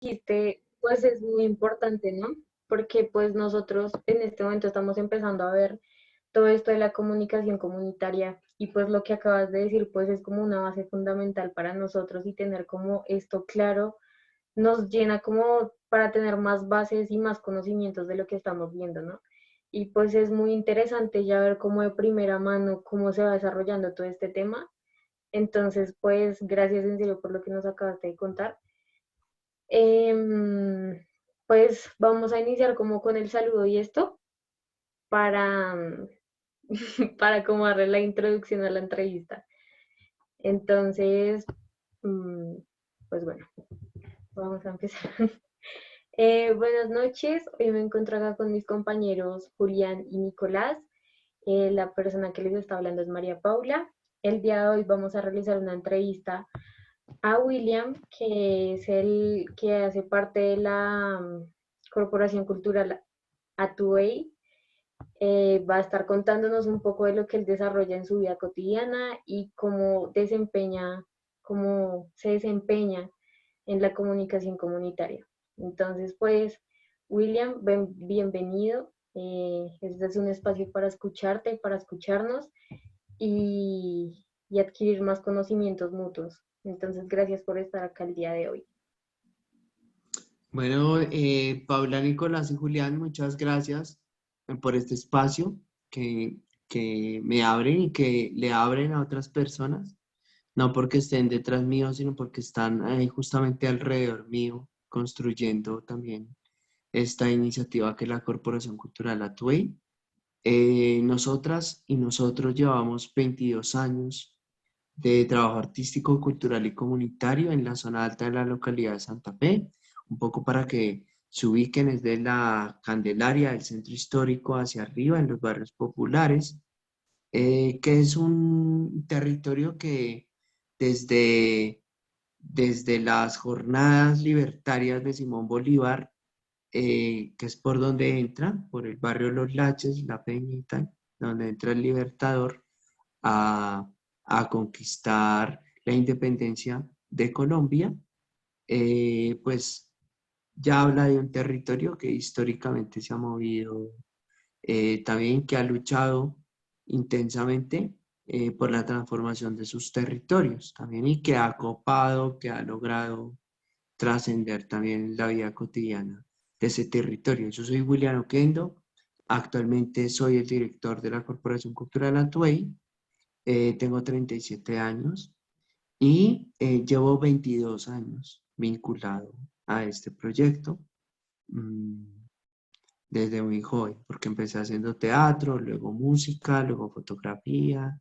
dijiste, pues es muy importante, ¿no? Porque pues nosotros en este momento estamos empezando a ver todo esto de la comunicación comunitaria y pues lo que acabas de decir pues es como una base fundamental para nosotros y tener como esto claro nos llena como para tener más bases y más conocimientos de lo que estamos viendo, ¿no? Y pues es muy interesante ya ver cómo de primera mano cómo se va desarrollando todo este tema. Entonces, pues gracias en serio por lo que nos acabaste de contar. Em, pues vamos a iniciar como con el saludo y esto para, para como darle la introducción a la entrevista. Entonces, mm, pues bueno, vamos a empezar. Buenas noches, hoy me encuentro acá con mis compañeros Julián y Nicolás. La persona que les está hablando es María Paula. El día de hoy vamos a realizar una entrevista a William, que es el que hace parte de la Corporación Cultural Atuey. Va a estar contándonos un poco de lo que él desarrolla en su vida cotidiana y cómo se desempeña en la comunicación comunitaria. Entonces, pues, William, bienvenido. Este es un espacio para escucharte, para escucharnos y adquirir más conocimientos mutuos. Entonces, gracias por estar acá el día de hoy. Bueno, Paula, Nicolás y Julián, muchas gracias por este espacio que, que me abren y que le abren a otras personas, no porque estén detrás mío, sino porque están ahí justamente alrededor mío, construyendo también esta iniciativa que es la Corporación Cultural Atuey. Nosotras y nosotros llevamos 22 años de trabajo artístico, cultural y comunitario en la zona alta de la localidad de Santa Fe, un poco para que se ubiquen desde la Candelaria, del centro histórico hacia arriba, en los barrios populares, que es un territorio que desde, desde las jornadas libertarias de Simón Bolívar, que es por donde entra, por el barrio Los Laches, La Peñita, donde entra el Libertador, a, a conquistar la independencia de Colombia, pues ya habla de un territorio que históricamente se ha movido, también que ha luchado intensamente por la transformación de sus territorios también y que ha copado, que ha logrado trascender también la vida cotidiana de ese territorio. Yo soy William Oquendo, actualmente soy el director de la Corporación Cultural Atuey, tengo 37 años y llevo 22 años vinculado a este proyecto, mm, desde muy joven, porque empecé haciendo teatro, luego música, luego fotografía,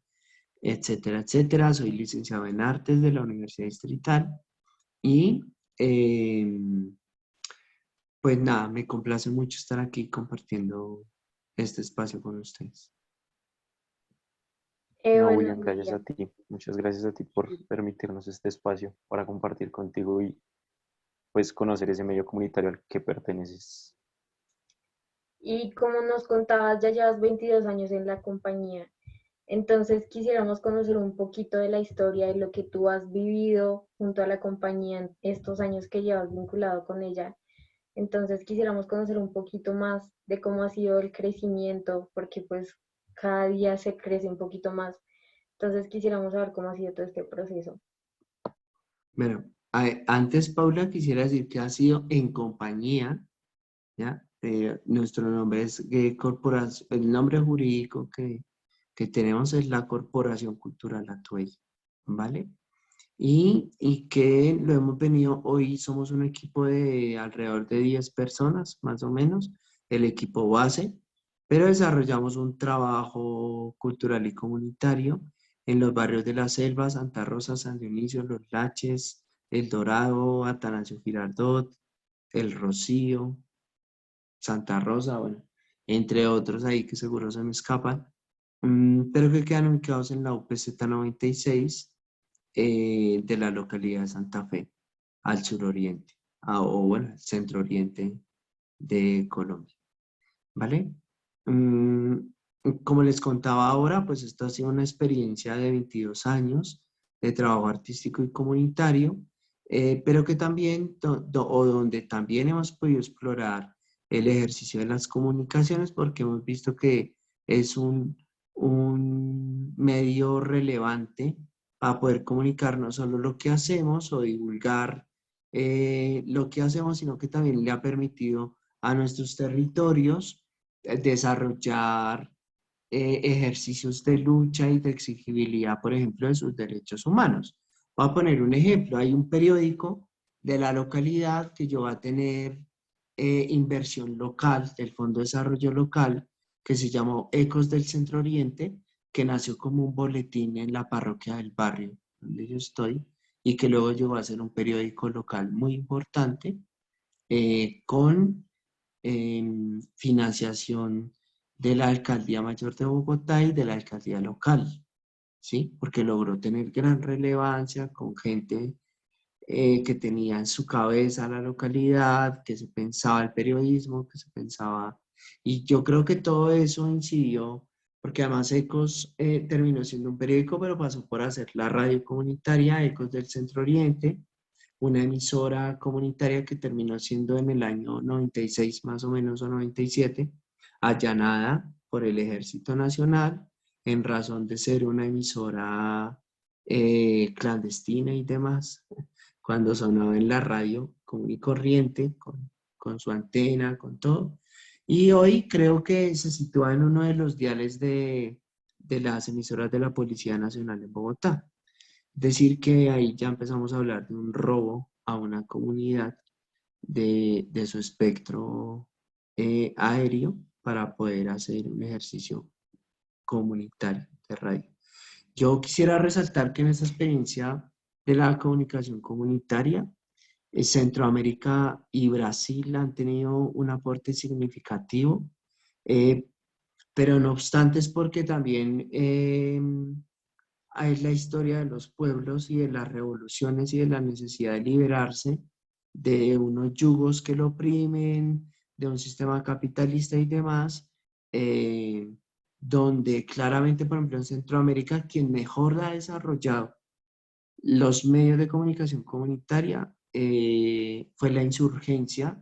etcétera, etcétera. Soy licenciado en artes de la Universidad Distrital y pues nada, me complace mucho estar aquí compartiendo este espacio con ustedes. No, Bueno, William, gracias a William, ti. Muchas gracias a ti por permitirnos este espacio para compartir contigo y pues conocer ese medio comunitario al que perteneces. y como nos contabas, ya llevas 22 años en la compañía. Entonces quisiéramos conocer un poquito de la historia de lo que tú has vivido junto a la compañía en estos años que llevas vinculado con ella. Entonces quisiéramos conocer un poquito más de cómo ha sido el crecimiento, porque pues cada día se crece un poquito más. Entonces quisiéramos saber cómo ha sido todo este proceso. Bueno, antes, Paula, quisiera decir que ha sido en compañía, ¿ya? Nuestro nombre es corporación, el nombre jurídico que tenemos es la Corporación Cultural Atuey, ¿vale? Y que lo hemos venido, hoy somos un equipo de alrededor de 10 personas, más o menos, el equipo base, pero desarrollamos un trabajo cultural y comunitario en los barrios de La Selva, Santa Rosa, San Dionisio, Los Laches, El Dorado, Atanasio Girardot, El Rocío, Santa Rosa, bueno, entre otros ahí que seguro se me escapan, pero que quedan ubicados en la UPZ 96 de la localidad de Santa Fe, al suroriente, o bueno, al centro oriente de Colombia, ¿vale? Mm, Como les contaba ahora, pues esto ha sido una experiencia de 22 años de trabajo artístico y comunitario, pero que también, o donde también hemos podido explorar el ejercicio de las comunicaciones, porque hemos visto que es un medio relevante para poder comunicar no solo lo que hacemos o divulgar lo que hacemos, sino que también le ha permitido a nuestros territorios desarrollar ejercicios de lucha y de exigibilidad, por ejemplo, de sus derechos humanos. Voy a poner un ejemplo. Hay un periódico de la localidad que yo va a tener inversión local del Fondo de Desarrollo Local, que se llamó Ecos del Centro Oriente, que nació como un boletín en la parroquia del barrio donde yo estoy, y que luego llegó a ser un periódico local muy importante, con financiación de la Alcaldía Mayor de Bogotá y de la Alcaldía Local, ¿sí? Porque logró tener gran relevancia con gente que tenía en su cabeza la localidad, que se pensaba el periodismo, que se pensaba... Y yo creo que todo eso incidió, porque además Ecos terminó siendo un periódico, pero pasó por hacer la radio comunitaria Ecos del Centro Oriente, una emisora comunitaria que terminó siendo en el año 96 más o menos, o 97, allanada por el Ejército Nacional en razón de ser una emisora clandestina y demás, cuando sonaba en la radio común y corriente, con su antena, con todo. Y hoy creo que se sitúa en uno de los diales de las emisoras de la Policía Nacional en Bogotá. Decir que ahí ya empezamos a hablar de un robo a una comunidad de su espectro aéreo para poder hacer un ejercicio comunitario de radio. Yo quisiera resaltar que en esta experiencia de la comunicación comunitaria, Centroamérica y Brasil han tenido un aporte significativo, eh, pero no obstante es porque también es la historia de los pueblos y de las revoluciones y de la necesidad de liberarse de unos yugos que lo oprimen, de un sistema capitalista y demás, eh, donde claramente, por ejemplo, en Centroamérica, quien mejor ha desarrollado los medios de comunicación comunitaria fue la insurgencia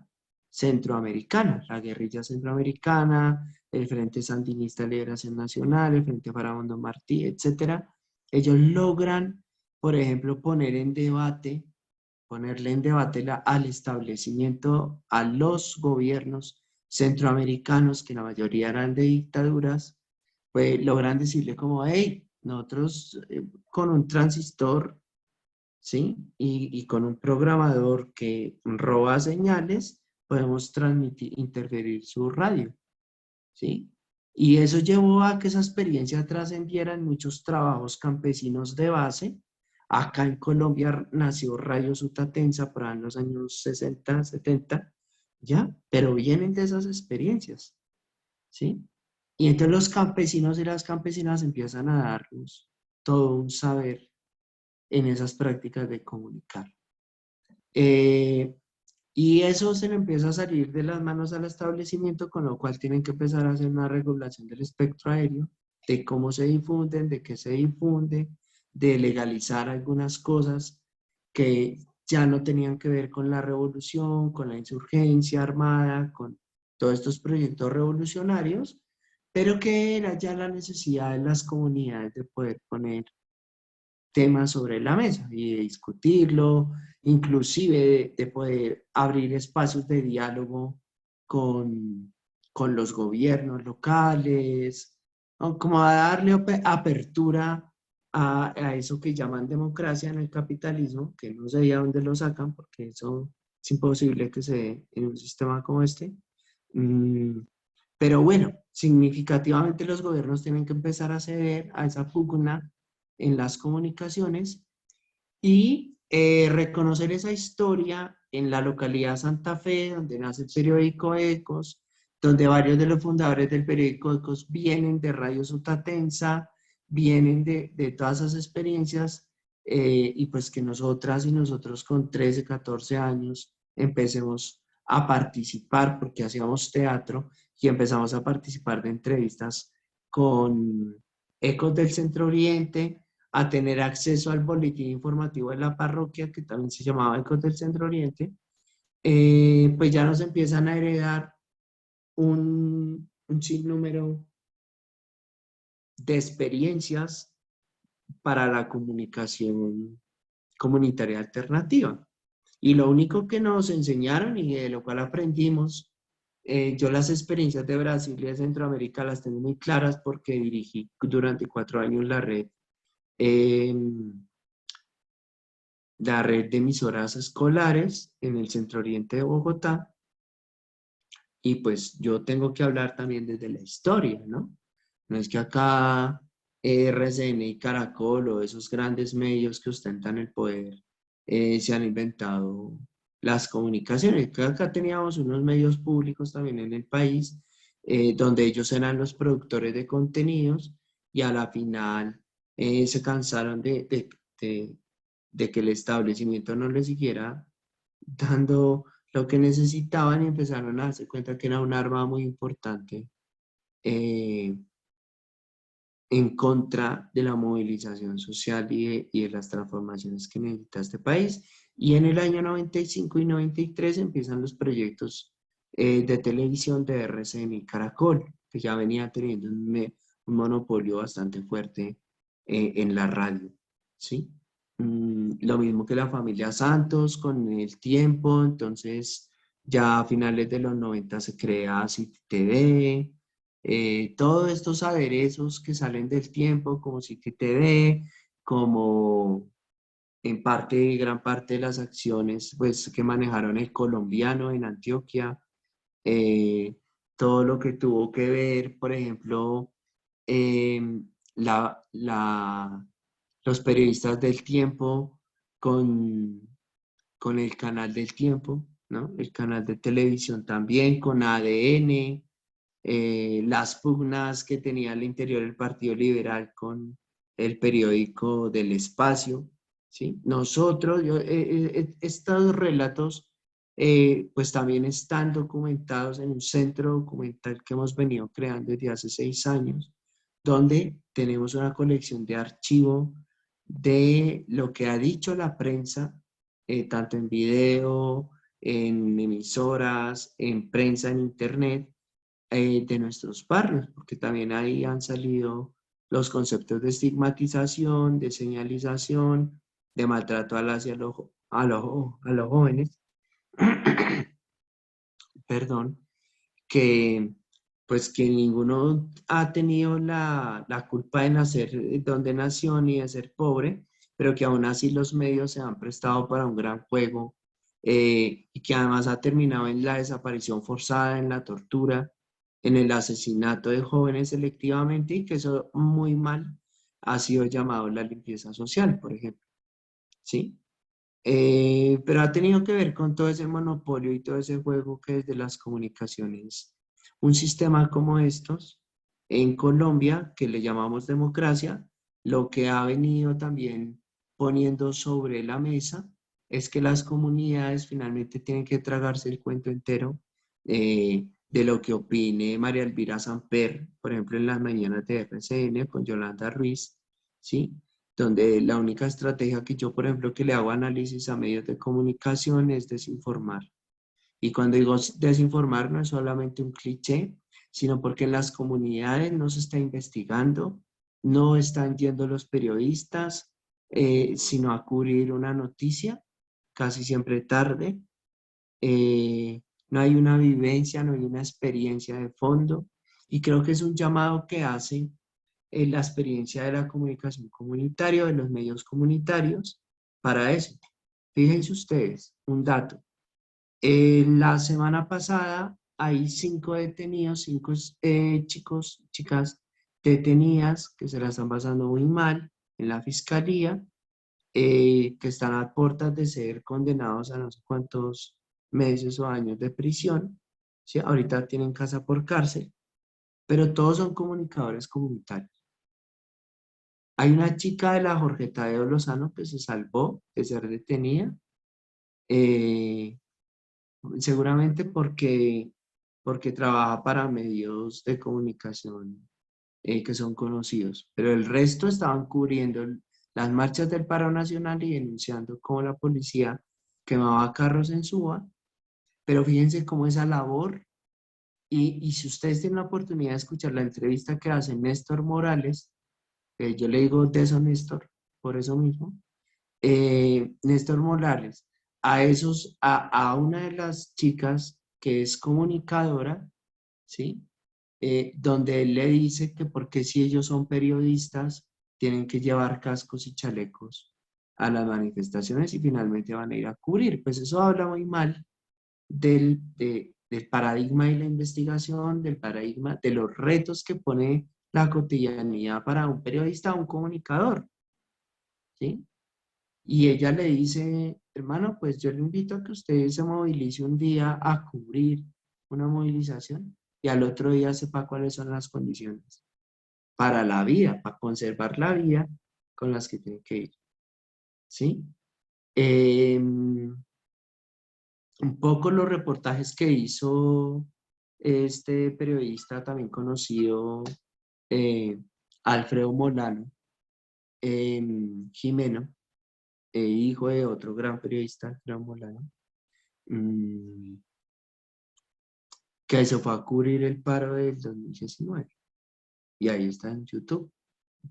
centroamericana, la guerrilla centroamericana, el Frente Sandinista de Liberación Nacional, el Frente Farabundo Martí, etcétera. Ellos logran, por ejemplo, ponerle en debate al establecimiento, a los gobiernos centroamericanos, que la mayoría eran de dictaduras, pues logran decirle como, hey, nosotros con un transistor, ¿sí? Y con un programador que roba señales, podemos transmitir, interferir su radio, ¿sí? Y eso llevó a que esa experiencia trascendiera en muchos trabajos campesinos de base. Acá en Colombia nació Radio Sutatensa para en los años 60, 70, ¿ya? Pero vienen de esas experiencias, ¿sí? Y entonces los campesinos y las campesinas empiezan a darnos todo un saber en esas prácticas de comunicar. Eh, y eso se le empieza a salir de las manos al establecimiento, con lo cual tienen que empezar a hacer una regulación del espectro aéreo, de cómo se difunden, de qué se difunde, de legalizar algunas cosas que ya no tenían que ver con la revolución, con la insurgencia armada, con todos estos proyectos revolucionarios, pero que era ya la necesidad de las comunidades de poder poner temas sobre la mesa y de discutirlo, inclusive de poder abrir espacios de diálogo con los gobiernos locales, o como a darle apertura a eso que llaman democracia en el capitalismo, que no sé de dónde lo sacan, porque eso es imposible que se dé en un sistema como este. Mm, pero bueno, significativamente los gobiernos tienen que empezar a ceder a esa pugna en las comunicaciones y reconocer esa historia en la localidad de Santa Fe, donde nace el periódico Ecos, donde varios de los fundadores del periódico Ecos vienen de Radio Sutatensa, vienen de todas esas experiencias, y pues que nosotras y nosotros con 13, 14 años empecemos a participar, porque hacíamos teatro, y empezamos a participar de entrevistas con Ecos del Centro Oriente, a tener acceso al boletín informativo de la parroquia, que también se llamaba Ecos del Centro Oriente, pues ya nos empiezan a heredar un sinnúmero de experiencias para la comunicación comunitaria alternativa. Y lo único que nos enseñaron y de lo cual aprendimos, yo las experiencias de Brasil y de Centroamérica las tengo muy claras porque dirigí durante 4 años eh, la red de emisoras escolares en el Centro Oriente de Bogotá. Y pues yo tengo que hablar también desde la historia, ¿no? No es que acá RCN y Caracol o esos grandes medios que ostentan el poder se han inventado las comunicaciones. Que acá teníamos unos medios públicos también en el país, donde ellos eran los productores de contenidos y a la final se cansaron de que el establecimiento no les siguiera dando lo que necesitaban y empezaron a darse cuenta que era un arma muy importante eh, en contra de la movilización social y de las transformaciones que necesita este país. Y en el año 95 y 93 empiezan los proyectos de televisión de RCN y Caracol, que ya venía teniendo un monopolio bastante fuerte en la radio, ¿sí? Lo mismo que la familia Santos con el tiempo, entonces ya a finales de los 90 se crea City TV, todos estos aderezos que salen del tiempo, como City TV, como en parte, gran parte de las acciones pues, que manejaron el colombiano en Antioquia, eh, todo lo que tuvo que ver, por ejemplo, la, la, los periodistas del tiempo con, con el canal del tiempo, ¿no? El canal de televisión también, con ADN, las pugnas que tenía al interior del Partido Liberal con el periódico del Espacio, ¿sí? Nosotros, estos relatos, pues también están documentados en un centro documental que hemos venido creando desde hace 6 años, donde tenemos una colección de archivo de lo que ha dicho la prensa, tanto en video, en emisoras, en prensa, en internet, de nuestros barrios, porque también ahí han salido los conceptos de estigmatización, de señalización, de maltrato a los jóvenes, perdón, que pues que ninguno ha tenido la culpa de nacer donde nació ni de ser pobre, pero que aún así los medios se han prestado para un gran juego y que además ha terminado en la desaparición forzada, en la tortura, en el asesinato de jóvenes selectivamente y que eso muy mal ha sido llamado la limpieza social, por ejemplo, ¿sí? Pero ha tenido que ver con todo ese monopolio y todo ese juego que desde las comunicaciones, un sistema como estos en Colombia, que le llamamos democracia, lo que ha venido también poniendo sobre la mesa es que las comunidades finalmente tienen que tragarse el cuento entero de lo que opine María Elvira Samper, por ejemplo, en las mañanas de RCN con Yolanda Ruiz, ¿sí? Donde la única estrategia que yo, por ejemplo, que le hago análisis a medios de comunicación es desinformar. Y cuando digo desinformar no es solamente un cliché, sino porque en las comunidades no se está investigando, no están yendo los periodistas, sino a cubrir una noticia, casi siempre tarde. No hay una vivencia, no hay una experiencia de fondo. Y creo que es un llamado que hace la experiencia de la comunicación comunitaria, de los medios comunitarios, para eso. Fíjense ustedes, un dato. La semana pasada hay 5 detenidos, 5 chicos, chicas detenidas que se la están pasando muy mal en la fiscalía, que están a puertas de ser condenados a no sé cuántos meses o años de prisión. ¿Sí? Ahorita tienen casa por cárcel, pero todos son comunicadores comunitarios. Hay una chica de la Jorge Tadeo Lozano que se salvó de ser detenida, eh, seguramente porque trabaja para medios de comunicación que son conocidos, pero el resto estaban cubriendo las marchas del paro nacional y denunciando cómo la policía quemaba carros en Suba, pero fíjense cómo esa labor, y si ustedes tienen la oportunidad de escuchar la entrevista que hace Néstor Morales, yo le digo de eso Néstor, por eso mismo, Néstor Morales, a una de las chicas que es comunicadora, ¿sí? Donde él le dice que porque si ellos son periodistas, tienen que llevar cascos y chalecos a las manifestaciones y finalmente van a ir a cubrir. Pues eso habla muy mal del paradigma de la investigación, del paradigma de los retos que pone la cotidianidad para un periodista o un comunicador, ¿sí? Y ella le dice, hermano, pues yo le invito a que usted se movilice un día a cubrir una movilización y al otro día sepa cuáles son las condiciones para la vida, para conservar la vida con las que tiene que ir, ¿sí? Un poco los reportajes que hizo este periodista también conocido, eh, Alfredo Molano, Jimeno, hijo de otro gran periodista, Alfredo Molano, mm, que se fue a cubrir el paro del 2019. Y ahí está en YouTube.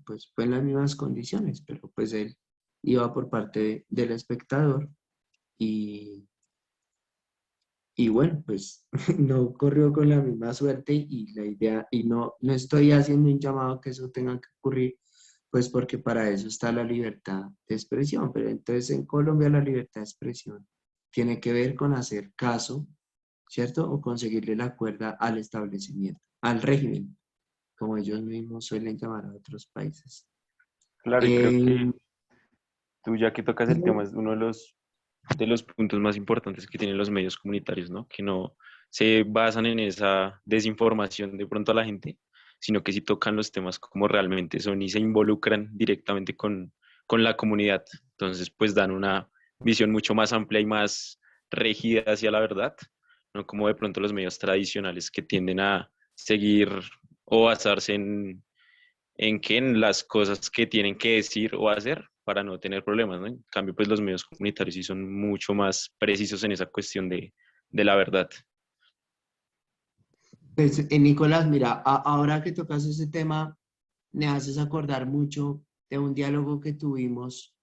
Pues fue en las mismas condiciones, pero pues él iba por parte del espectador y, y bueno, pues no corrió con la misma suerte y la idea, y no estoy haciendo un llamado a que eso tenga que ocurrir, pues porque para eso está la libertad de expresión, pero entonces en Colombia la libertad de expresión tiene que ver con hacer caso, ¿cierto? O conseguirle la cuerda al establecimiento, al régimen, como ellos mismos suelen llamar a otros países. Claro, y creo que Eh, tú ya que tocas el tema es uno de los puntos más importantes que tienen los medios comunitarios, ¿no? Que no se basan en esa desinformación de pronto a la gente, sino que sí tocan los temas como realmente son y se involucran directamente con la comunidad. Entonces, pues dan una visión mucho más amplia y más regida hacia la verdad, no como de pronto los medios tradicionales que tienden a seguir o basarse en las cosas que tienen que decir o hacer para no tener problemas, ¿no? En cambio, pues los medios comunitarios sí son mucho más precisos en esa cuestión de la verdad. pues, Nicolás, mira, ahora que tocas ese tema, me haces acordar mucho de un diálogo que tuvimos,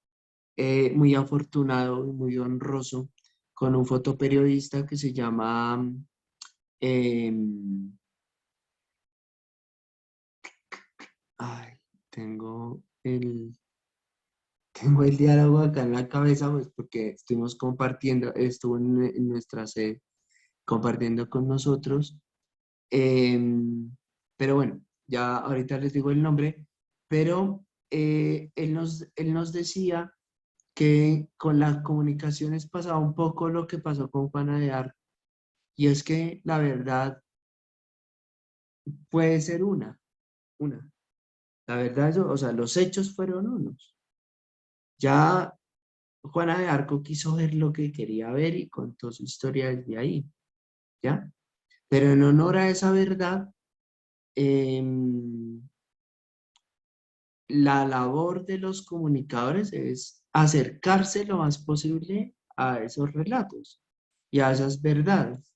muy afortunado y muy honroso con un fotoperiodista que se llama, em, ay, tengo tengo el diálogo acá en la cabeza, pues porque estuvimos compartiendo, estuvo en nuestra sede compartiendo con nosotros. Em, pero bueno, ya ahorita les digo el nombre, pero él nos decía que con las comunicaciones pasaba un poco lo que pasó con Juana de Arco, y es que la verdad puede ser una. La verdad, o sea, los hechos fueron unos. Ya Juana de Arco quiso ver lo que quería ver y contó su historia desde ahí, ¿ya? Pero en honor a esa verdad, em, la labor de los comunicadores es acercarse lo más posible a esos relatos y a esas verdades.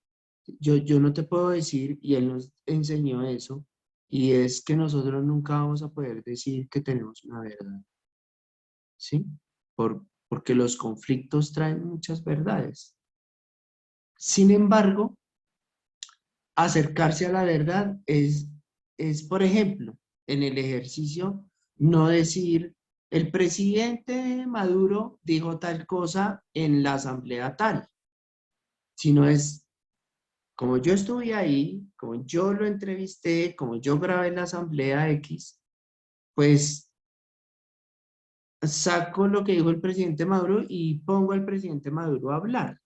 Yo no te puedo decir, y él nos enseñó eso, y es que nosotros nunca vamos a poder decir que tenemos una verdad, ¿sí? Porque los conflictos traen muchas verdades. Sin embargo, acercarse a la verdad es, por ejemplo, en el ejercicio, no decir, el presidente Maduro dijo tal cosa en la asamblea tal, sino es, como yo estuve ahí, como yo lo entrevisté, como yo grabé la asamblea X, pues saco lo que dijo el presidente Maduro y pongo al presidente Maduro a hablar.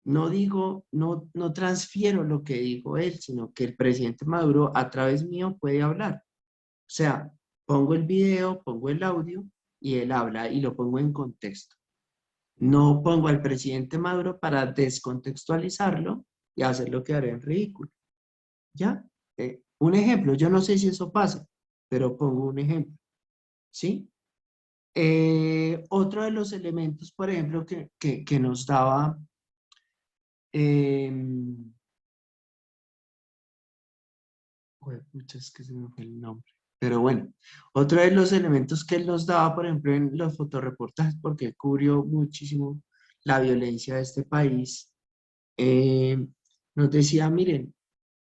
No digo, no transfiero lo que dijo él, sino que el presidente Maduro a través mío puede hablar. O sea, pongo el video, pongo el audio y él habla y lo pongo en contexto. No pongo al presidente Maduro para descontextualizarlo y hacerlo quedar en ridículo. ¿Ya? Un ejemplo, yo no sé si eso pasa, pero pongo un ejemplo. ¿Sí? Otro de los elementos, por ejemplo, que nos daba, pucha, es que se me fue el nombre. Pero bueno, otro de los elementos que él nos daba, por ejemplo, en los fotoreportajes, porque cubrió muchísimo la violencia de este país, nos decía, miren,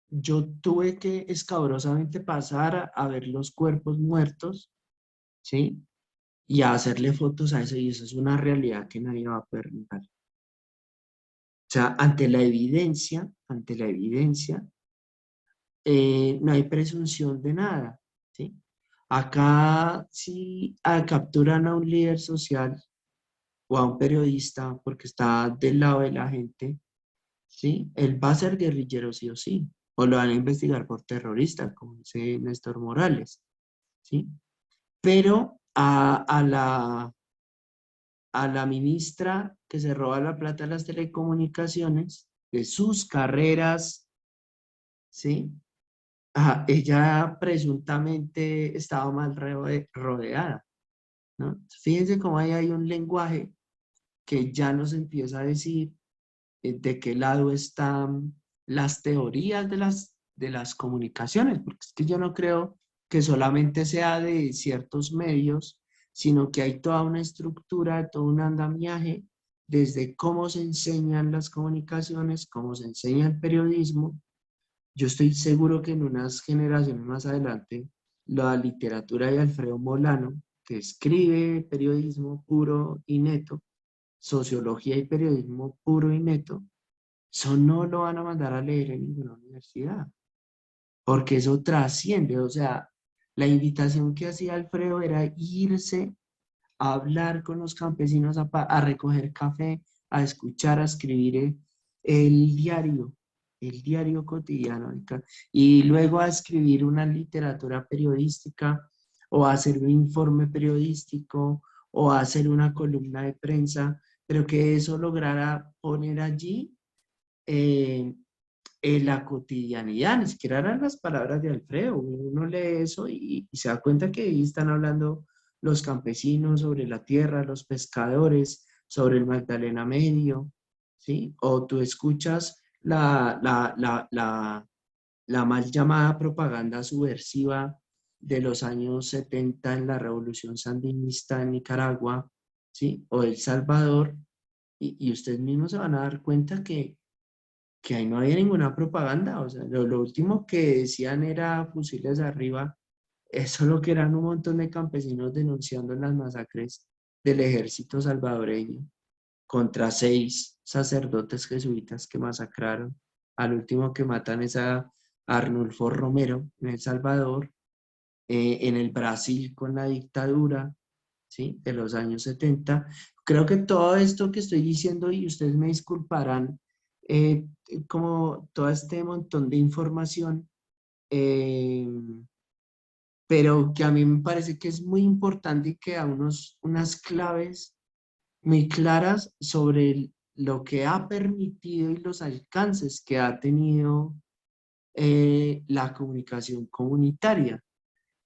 yo tuve que escabrosamente pasar a ver los cuerpos muertos, ¿sí? Y a hacerle fotos a eso, y eso es una realidad que nadie va a poder negar. O sea, ante la evidencia, no hay presunción de nada, ¿sí? Acá, si capturan a un líder social o a un periodista porque está del lado de la gente, ¿sí? Él va a ser guerrillero sí o sí, o lo van a investigar por terrorista, como dice Néstor Morales, ¿sí? Pero a la ministra que se roba la plata de las telecomunicaciones, de sus carreras, ¿sí? Ella presuntamente estaba mal rodeada, ¿no? Fíjense cómo ahí hay un lenguaje que ya nos empieza a decir de qué lado están las teorías de las comunicaciones, porque es que yo no creo que solamente sea de ciertos medios, sino que hay toda una estructura, todo un andamiaje, desde cómo se enseñan las comunicaciones, cómo se enseña el periodismo. Yo estoy seguro que en unas generaciones más adelante, la literatura de Alfredo Molano, que escribe periodismo puro y neto, sociología y periodismo puro y neto, eso no lo van a mandar a leer en ninguna universidad, porque eso trasciende. O sea, la invitación que hacía Alfredo era irse a hablar con los campesinos, a recoger café, a escuchar, a escribir el diario, el diario cotidiano, y luego a escribir una literatura periodística o a hacer un informe periodístico o a hacer una columna de prensa, pero que eso lograra poner allí eh, en la cotidianidad, ni siquiera eran las palabras de Alfredo. Uno lee eso y se da cuenta que ahí están hablando los campesinos sobre la tierra, los pescadores, sobre el Magdalena Medio, ¿sí? O tú escuchas la mal llamada propaganda subversiva de los años 70 en la Revolución Sandinista en Nicaragua, ¿sí? O El Salvador, y ustedes mismos se van a dar cuenta que ahí no había ninguna propaganda. O sea, lo último que decían era fusiles arriba. Eso lo que eran un montón de campesinos denunciando las masacres del ejército salvadoreño contra 6 sacerdotes jesuitas que masacraron. Al último que matan es a Arnulfo Romero en El Salvador, en el Brasil con la dictadura, ¿sí? De los años 70. Creo que todo esto que estoy diciendo, y ustedes me disculparán, como todo este montón de información, eh, pero que a mí me parece que es muy importante y que da unas claves muy claras sobre lo que ha permitido y los alcances que ha tenido la comunicación comunitaria.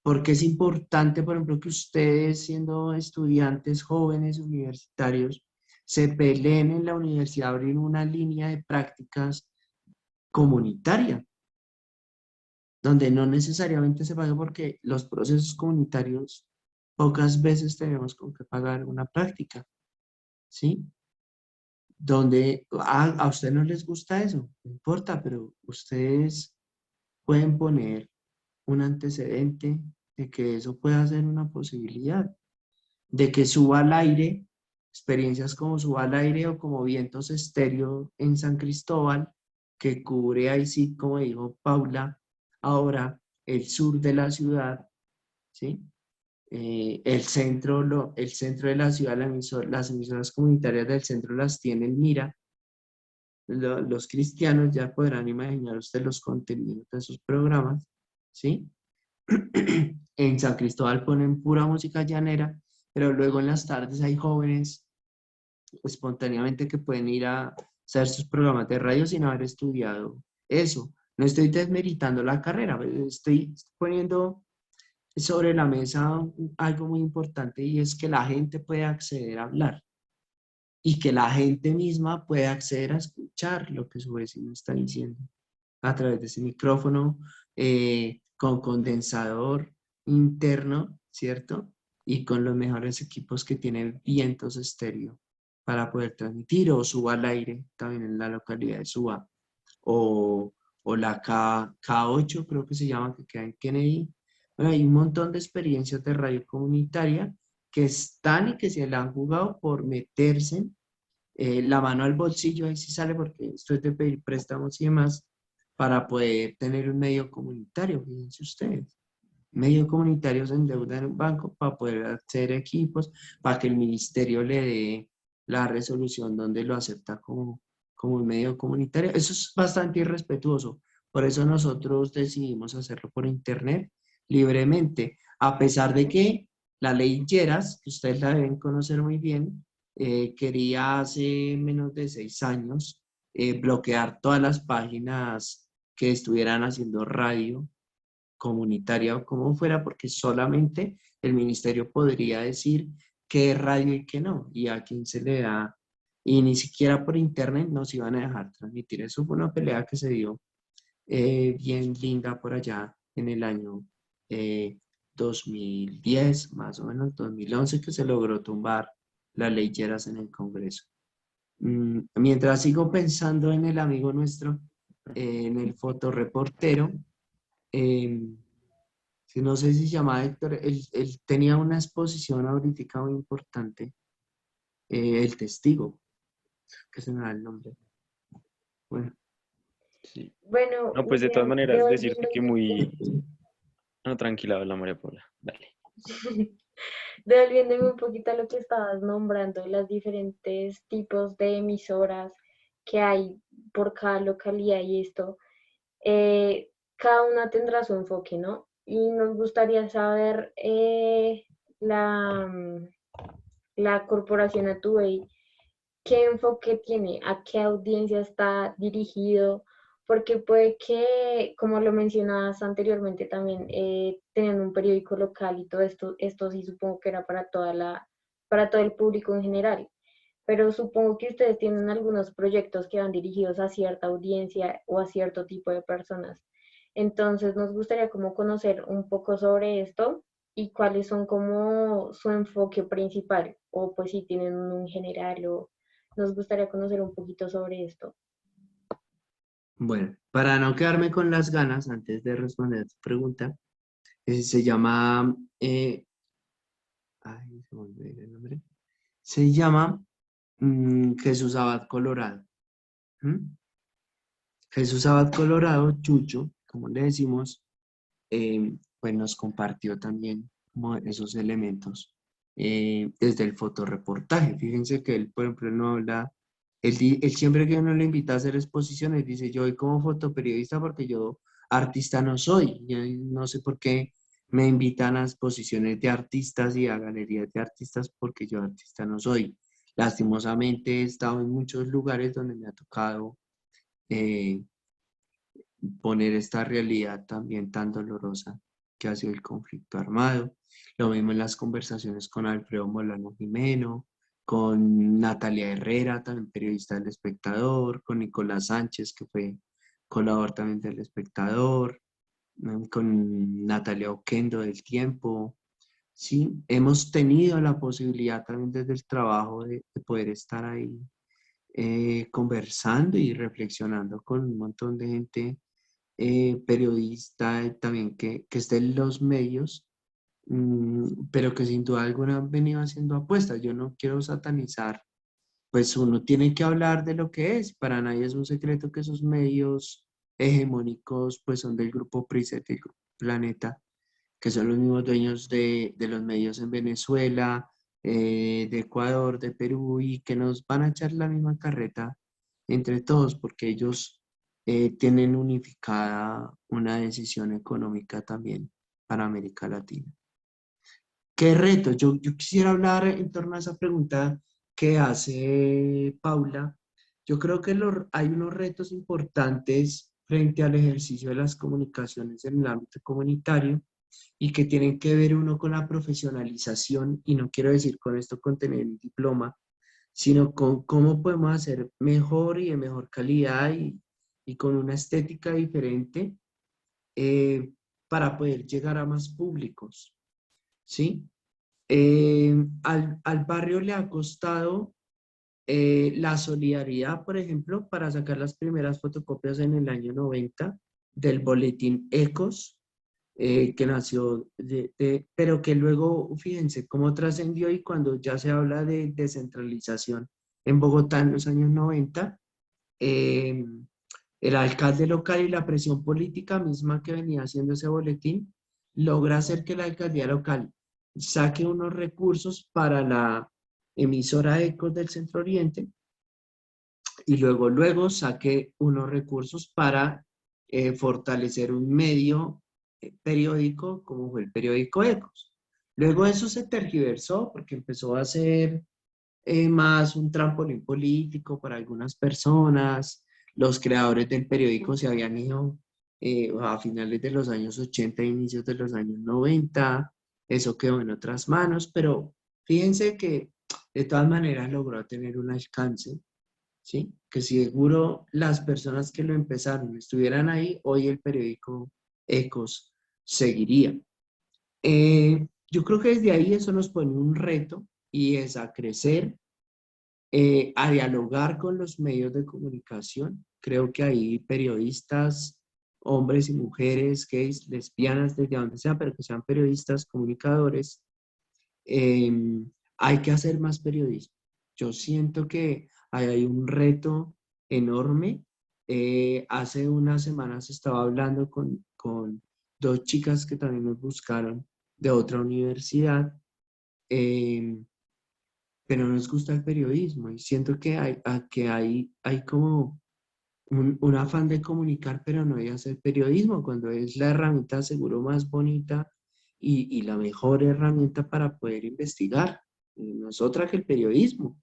Porque es importante, por ejemplo, que ustedes, siendo estudiantes jóvenes universitarios, se peleen en la universidad, abrir una línea de prácticas comunitaria, donde no necesariamente se paga, porque los procesos comunitarios pocas veces tenemos con que pagar una práctica, ¿sí? Donde a ustedes no les gusta eso, no importa, pero ustedes pueden poner un antecedente de que eso pueda ser una posibilidad, de que suba al aire, experiencias como Suba al aire o como Vientos Estéreo en San Cristóbal, que cubre ahí sí, como dijo Paula, ahora el sur de la ciudad, ¿sí? El centro de la ciudad, las emisoras comunitarias del centro las tienen, mira, los cristianos ya podrán imaginar ustedes los contenidos de sus programas, ¿sí? En San Cristóbal ponen pura música llanera, pero luego en las tardes hay jóvenes espontáneamente que pueden ir a hacer sus programas de radio sin haber estudiado eso. No estoy desmeritando la carrera, estoy poniendo sobre la mesa algo muy importante y es que la gente puede acceder a hablar y que la gente misma puede acceder a escuchar lo que su vecino está diciendo a través de ese micrófono con condensador interno, ¿cierto? Y con los mejores equipos que tiene vientos estéreo para poder transmitir o suba al aire también en la localidad de Suba o la K8 creo que se llama, que queda en Kennedy. Bueno, hay un montón de experiencias de radio comunitaria que están y que se la han jugado por meterse la mano al bolsillo, ahí sí sale porque esto es de pedir préstamos y demás, para poder tener un medio comunitario, fíjense ustedes. Medio comunitario se endeuda en un banco para poder hacer equipos, para que el ministerio le dé la resolución donde lo acepta como un medio comunitario. Eso es bastante irrespetuoso. Por eso nosotros decidimos hacerlo por internet libremente, a pesar de que la ley Lleras, que ustedes la deben conocer muy bien, quería hace menos de 6 años bloquear todas las páginas que estuvieran haciendo radio comunitaria o como fuera, porque solamente el ministerio podría decir qué es radio y qué no, y a quién se le da, y ni siquiera por internet nos iban a dejar transmitir. Eso fue una pelea que se dio bien linda por allá en el año 2010, más o menos 2011, que se logró tumbar la ley Lleras en el Congreso. Mientras sigo pensando en el amigo nuestro, en el fotoreportero, eh, que no sé si se llama Héctor, él tenía una exposición ahorita muy importante, El Testigo, que se me da el nombre. Bueno, Sí. Bueno, No, pues de todas maneras, decirte que devolviéndome, muy... No, tranquila, habla María Paula. Dale. devolviéndome un poquito a lo que estabas nombrando, las diferentes tipos de emisoras que hay por cada localidad y esto, cada una tendrá su enfoque, ¿no? Y nos gustaría saber la, la corporación Atubey, qué enfoque tiene, a qué audiencia está dirigido, porque puede que, como lo mencionabas anteriormente también, tenían un periódico local y todo esto sí supongo que era para todo el público en general, pero supongo que ustedes tienen algunos proyectos que van dirigidos a cierta audiencia o a cierto tipo de personas. Entonces, nos gustaría como conocer un poco sobre esto y cuáles son como su enfoque principal, o pues si tienen un general o nos gustaría conocer un poquito sobre esto. bueno, para no quedarme con las ganas, antes de responder tu pregunta, se llama, ay, se me olvidó el nombre, se llama Jesús Abad Colorado. ¿Mm? Jesús Abad Colorado, Chucho, como le decimos, pues nos compartió también como esos elementos desde el fotoreportaje. Fíjense que él, por ejemplo, no habla, él siempre que uno le invita a hacer exposiciones, dice, yo voy como fotoperiodista porque yo artista no soy. Yo no sé por qué me invitan a exposiciones de artistas y a galerías de artistas porque yo artista no soy. Lastimosamente he estado en muchos lugares donde me ha tocado eh, poner esta realidad también tan dolorosa que ha sido el conflicto armado. Lo mismo en las conversaciones con Alfredo Molano Jimeno, con Natalia Herrera, también periodista del Espectador, con Nicolás Sánchez, que fue colaborador también del Espectador, con Natalia Oquendo del Tiempo. Sí, hemos tenido la posibilidad también desde el trabajo de poder estar ahí conversando y reflexionando con un montón de gente periodista también que esté en los medios, pero que sin duda alguna han venido haciendo apuestas. Yo no quiero satanizar, pues uno tiene que hablar de lo que es. Para nadie es un secreto que esos medios hegemónicos pues son del grupo PRISET, del grupo Planeta, que son los mismos dueños de los medios en Venezuela, de Ecuador, de Perú, y que nos van a echar la misma carreta entre todos, porque ellos tienen unificada una decisión económica también para América Latina. ¿Qué retos? Yo quisiera hablar en torno a esa pregunta que hace Paula. Yo creo que hay unos retos importantes frente al ejercicio de las comunicaciones en el ámbito comunitario y que tienen que ver uno con la profesionalización, y no quiero decir con esto con tener un diploma, sino con cómo podemos hacer mejor y de mejor calidad y con una estética diferente eh, para poder llegar a más públicos, ¿sí? Al barrio le ha costado la solidaridad, por ejemplo, para sacar las primeras fotocopias en el año 90 del boletín Ecos, que nació, pero que luego, fíjense cómo trascendió y cuando ya se habla de descentralización en Bogotá en los años 90, eh, el alcalde local y la presión política misma que venía haciendo ese boletín logra hacer que la alcaldía local saque unos recursos para la emisora Ecos del Centro Oriente y luego saque unos recursos para fortalecer un medio periódico como fue el periódico Ecos. Luego eso se tergiversó porque empezó a ser más un trampolín político para algunas personas. Los creadores del periódico se habían ido a finales de los años 80 inicios de los años 90. Eso quedó en otras manos, pero fíjense que de todas maneras logró tener un alcance, ¿sí? Que si seguro las personas que lo empezaron estuvieran ahí, hoy el periódico Ecos seguiría. Yo creo que desde ahí eso nos pone un reto y es a crecer, a dialogar con los medios de comunicación. Creo que hay periodistas, hombres y mujeres, gays, lesbianas, desde donde sea, pero que sean periodistas, comunicadores. eh, Hay que hacer más periodismo. Yo siento que hay un reto enorme. Hace unas semanas estaba hablando con dos chicas que también nos buscaron de otra universidad. eh, pero no nos gusta el periodismo y siento que hay como un afán de comunicar, pero no de hacer periodismo, cuando es la herramienta seguro más bonita y la mejor herramienta para poder investigar. Y no es otra que el periodismo.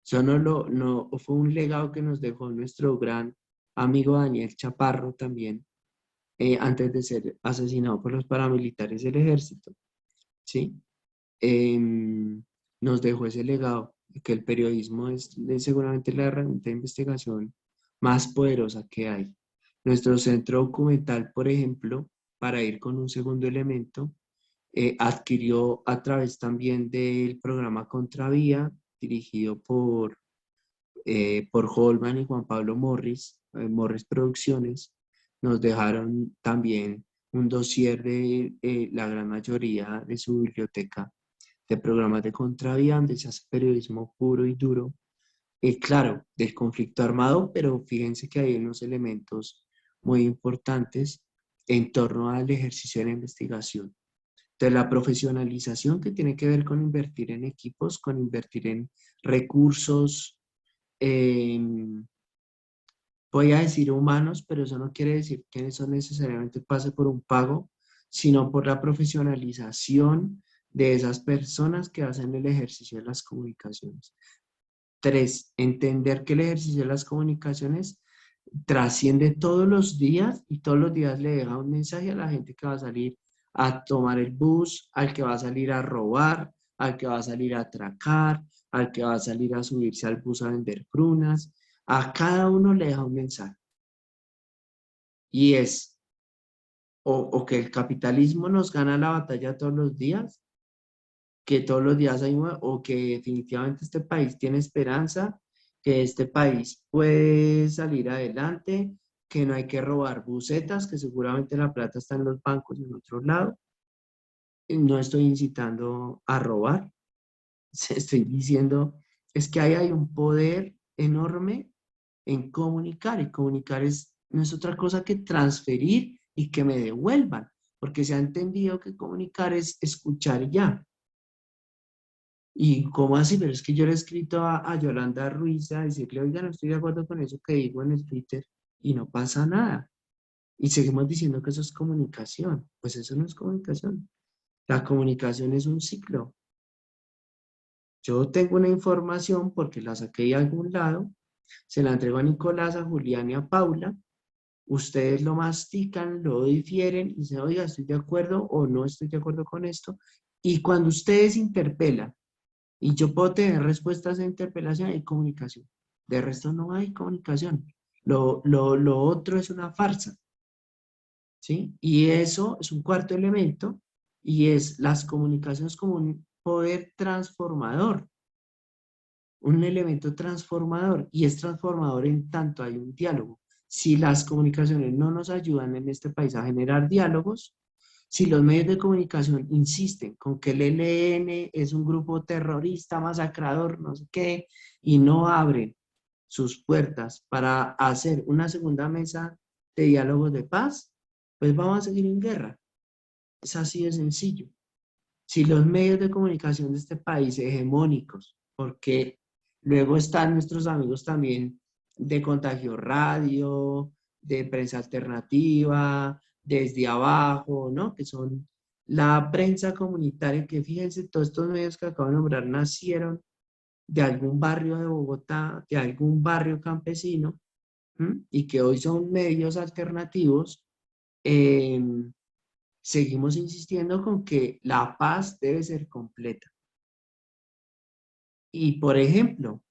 Eso no fue un legado que nos dejó nuestro gran amigo Daniel Chaparro también, antes de ser asesinado por los paramilitares del ejército, ¿sí? em, Nos dejó ese legado, que el periodismo es seguramente la herramienta de investigación más poderosa que hay. Nuestro centro documental, por ejemplo, para ir con un segundo elemento, adquirió a través también del programa Contravía, dirigido por Holman y Juan Pablo Morris, Morris Producciones, nos dejaron también un dossier de la gran mayoría de su biblioteca de programas de contravía, donde se hace periodismo puro y duro. Claro, del conflicto armado, pero fíjense que hay unos elementos muy importantes en torno al ejercicio de la investigación. Entonces, la profesionalización que tiene que ver con invertir en equipos, con invertir en recursos, voy a decir humanos, pero eso no quiere decir que eso necesariamente pase por un pago, sino por la profesionalización de esas personas que hacen el ejercicio de las comunicaciones. 3, entender que el ejercicio de las comunicaciones trasciende todos los días y todos los días le deja un mensaje a la gente que va a salir a tomar el bus, al que va a salir a robar, al que va a salir a atracar, al que va a salir a subirse al bus a vender prunas. A cada uno le deja un mensaje. Y es o que el capitalismo nos gana la batalla todos los días, que todos los días hay o que definitivamente este país tiene esperanza, que este país puede salir adelante, que no hay que robar busetas, que seguramente la plata está en los bancos y en otro lado. No estoy incitando a robar, estoy diciendo, es que ahí hay un poder enorme en comunicar, y comunicar no es otra cosa que transferir y que me devuelvan, porque se ha entendido que comunicar es escuchar y ya. ¿Y cómo así? Pero es que yo le he escrito a Yolanda Ruiz a decirle, oiga, no estoy de acuerdo con eso que digo en el Twitter y no pasa nada. Y seguimos diciendo que eso es comunicación. Pues eso no es comunicación. La comunicación es un ciclo. Yo tengo una información porque la saqué de algún lado, se la entrego a Nicolás, a Julián y a Paula, ustedes lo mastican, lo difieren y dicen, oiga, estoy de acuerdo o no estoy de acuerdo con esto. Y cuando ustedes interpelan, y yo puedo tener respuestas de interpelación, hay comunicación. De resto no hay comunicación. Lo otro es una farsa, ¿sí? Y eso es un cuarto elemento, y es las comunicaciones como un poder transformador, un elemento transformador, y es transformador en tanto hay un diálogo. Si las comunicaciones no nos ayudan en este país a generar diálogos, si los medios de comunicación insisten con que el ELN es un grupo terrorista, masacrador, no sé qué, y no abren sus puertas para hacer una segunda mesa de diálogos de paz, pues vamos a seguir en guerra. Es así de sencillo. Si los medios de comunicación de este país hegemónicos, porque luego están nuestros amigos también de Contagio Radio, de Prensa Alternativa, Desde Abajo, ¿no? Que son la prensa comunitaria, que fíjense, todos estos medios que acabo de nombrar nacieron de algún barrio de Bogotá, de algún barrio campesino, ¿m? Y que hoy son medios alternativos. Seguimos insistiendo con que la paz debe ser completa. Y, por ejemplo,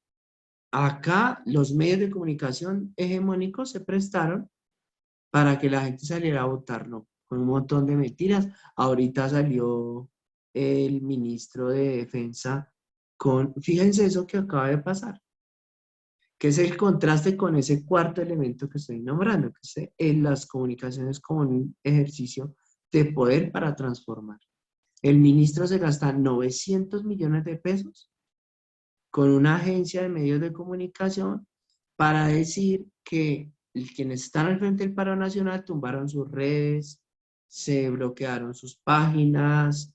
acá los medios de comunicación hegemónicos se prestaron para que la gente saliera a votar, ¿no? Con un montón de mentiras. Ahorita salió el ministro de Defensa con, fíjense eso que acaba de pasar, que es el contraste con ese cuarto elemento que estoy nombrando, que es en las comunicaciones como un ejercicio de poder para transformar. El ministro se gasta 900 millones de pesos con una agencia de medios de comunicación para decir que quienes están al frente del paro nacional tumbaron sus redes, se bloquearon sus páginas,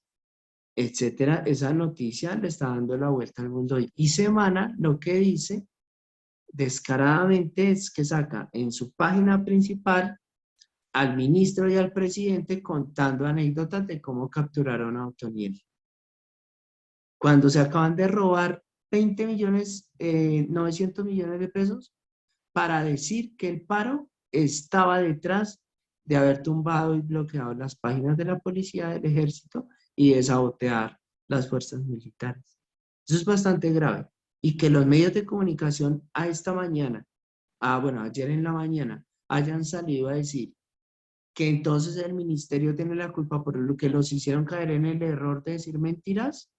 etcétera. Esa noticia le está dando la vuelta al mundo hoy. Y Semana lo que dice descaradamente es que saca en su página principal al ministro y al presidente contando anécdotas de cómo capturaron a Otoniel, cuando se acaban de robar 20 millones, 900 millones de pesos para decir que el paro estaba detrás de haber tumbado y bloqueado las páginas de la policía, del ejército y de sabotear las fuerzas militares. Eso es bastante grave. Y que los medios de comunicación a esta mañana, bueno, ayer en la mañana, hayan salido a decir que entonces el ministerio tiene la culpa por lo que los hicieron caer en el error de decir mentiras.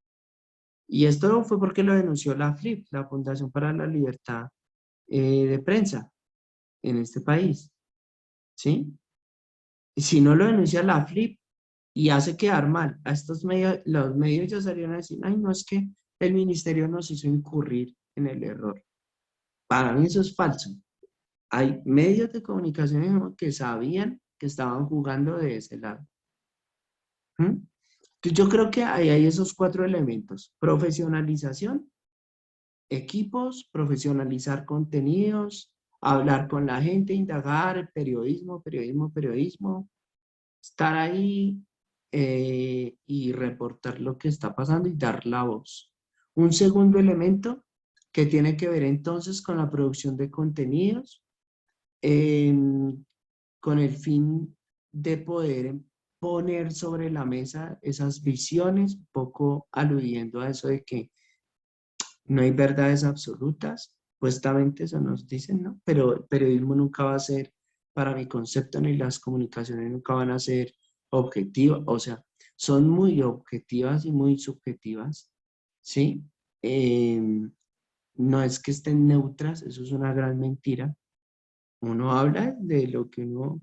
Y esto fue porque lo denunció la FLIP, la Fundación para la Libertad de Prensa en este país, ¿sí? Y si no lo denuncia la FLIP y hace quedar mal a estos medios, los medios ya salieron a decir, ay, no, es que el ministerio nos hizo incurrir en el error. Para mí eso es falso. Hay medios de comunicación que sabían que estaban jugando de ese lado. ¿Mm? Entonces yo creo que hay esos cuatro elementos: profesionalización, equipos, profesionalizar contenidos, hablar con la gente, indagar, periodismo, estar ahí y reportar lo que está pasando y dar la voz. Un segundo elemento que tiene que ver entonces con la producción de contenidos, con el fin de poder poner sobre la mesa esas visiones, un poco aludiendo a eso de que no hay verdades absolutas, supuestamente eso nos dicen, ¿no? Pero el periodismo nunca va a ser, para mi concepto, ni las comunicaciones nunca van a ser objetivas, o sea, son muy objetivas y muy subjetivas, ¿sí? No es que estén neutras, eso es una gran mentira. Uno habla de lo que uno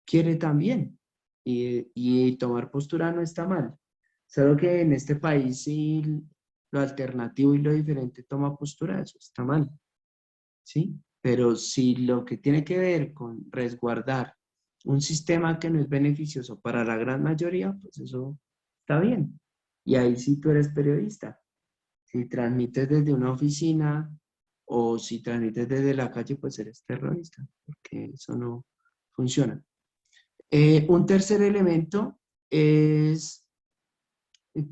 quiere también, y tomar postura no está mal. Solo que en este país sí lo alternativo y lo diferente toma postura, eso está mal, ¿sí? Pero si lo que tiene que ver con resguardar un sistema que no es beneficioso para la gran mayoría, pues eso está bien. Y ahí sí tú eres periodista. Si transmites desde una oficina o si transmites desde la calle, pues eres terrorista, porque eso no funciona. Un tercer elemento es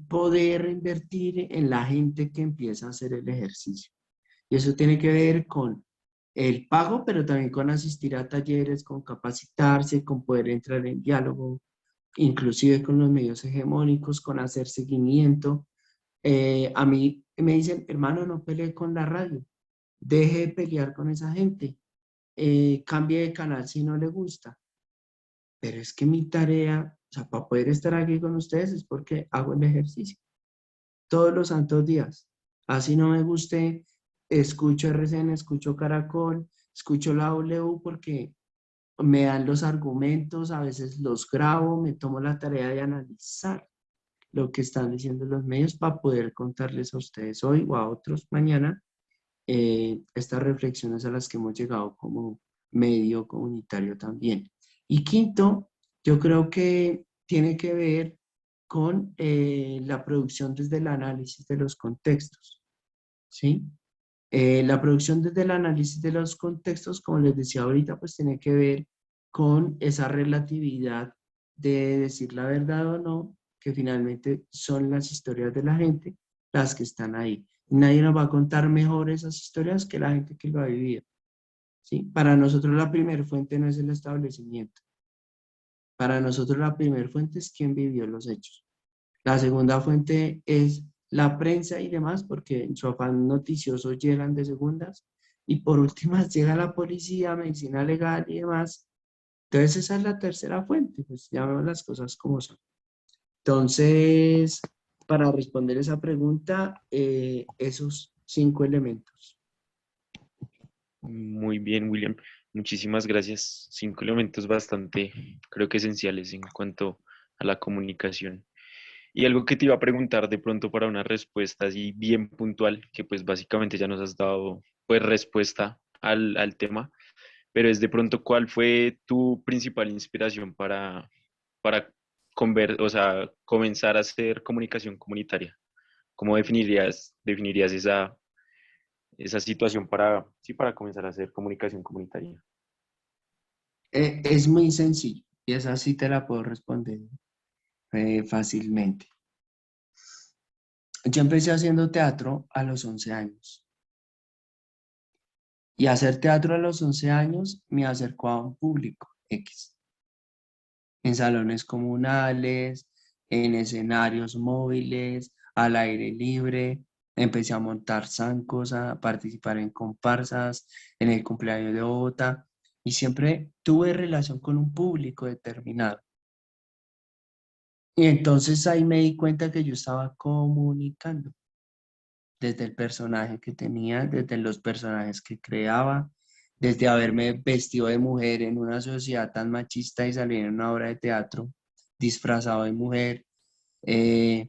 poder invertir en la gente que empieza a hacer el ejercicio. Y eso tiene que ver con el pago, pero también con asistir a talleres, con capacitarse, con poder entrar en diálogo, inclusive con los medios hegemónicos, con hacer seguimiento. A mí me dicen, hermano, no pelee con la radio, deje de pelear con esa gente, cambie de canal si no le gusta. Pero es que mi tarea, o sea, para poder estar aquí con ustedes es porque hago el ejercicio todos los santos días. Así no me guste, escucho RCN, escucho Caracol, escucho la W porque me dan los argumentos, a veces los grabo, me tomo la tarea de analizar lo que están diciendo los medios para poder contarles a ustedes hoy o a otros mañana estas reflexiones a las que hemos llegado como medio comunitario también. Y quinto, yo creo que tiene que ver con la producción desde el análisis de los contextos, ¿sí? La producción desde el análisis de los contextos, como les decía ahorita, pues tiene que ver con esa relatividad de decir la verdad o no, que finalmente son las historias de la gente las que están ahí. Nadie nos va a contar mejor esas historias que la gente que lo ha vivido, ¿sí? Para nosotros la primera fuente no es el establecimiento. Para nosotros la primera fuente es quien vivió los hechos. La segunda fuente es la prensa y demás, porque en su afán noticioso llegan de segundas. Y por últimas llega la policía, medicina legal y demás. Entonces esa es la tercera fuente, pues ya vemos las cosas como son. Entonces, para responder esa pregunta, esos 5 elementos. Muy bien, William. Muchísimas gracias. 5 elementos bastante, creo que esenciales en cuanto a la comunicación. Y algo que te iba a preguntar de pronto para una respuesta así bien puntual, que pues básicamente ya nos has dado pues respuesta al tema, pero es de pronto cuál fue tu principal inspiración para o sea, comenzar a hacer comunicación comunitaria. ¿Cómo definirías esa situación sí, para comenzar a hacer comunicación comunitaria? Es muy sencillo y esa sí te la puedo responder fácilmente. Yo empecé haciendo teatro a los 11 años. Y hacer teatro a los 11 años me acercó a un público X, en salones comunales, en escenarios móviles, al aire libre. Empecé a montar zancos, a participar en comparsas, en el cumpleaños de Bogotá, y siempre tuve relación con un público determinado. Y entonces ahí me di cuenta que yo estaba comunicando desde el personaje que tenía, desde los personajes que creaba, desde haberme vestido de mujer en una sociedad tan machista y salir en una obra de teatro disfrazado de mujer, eh,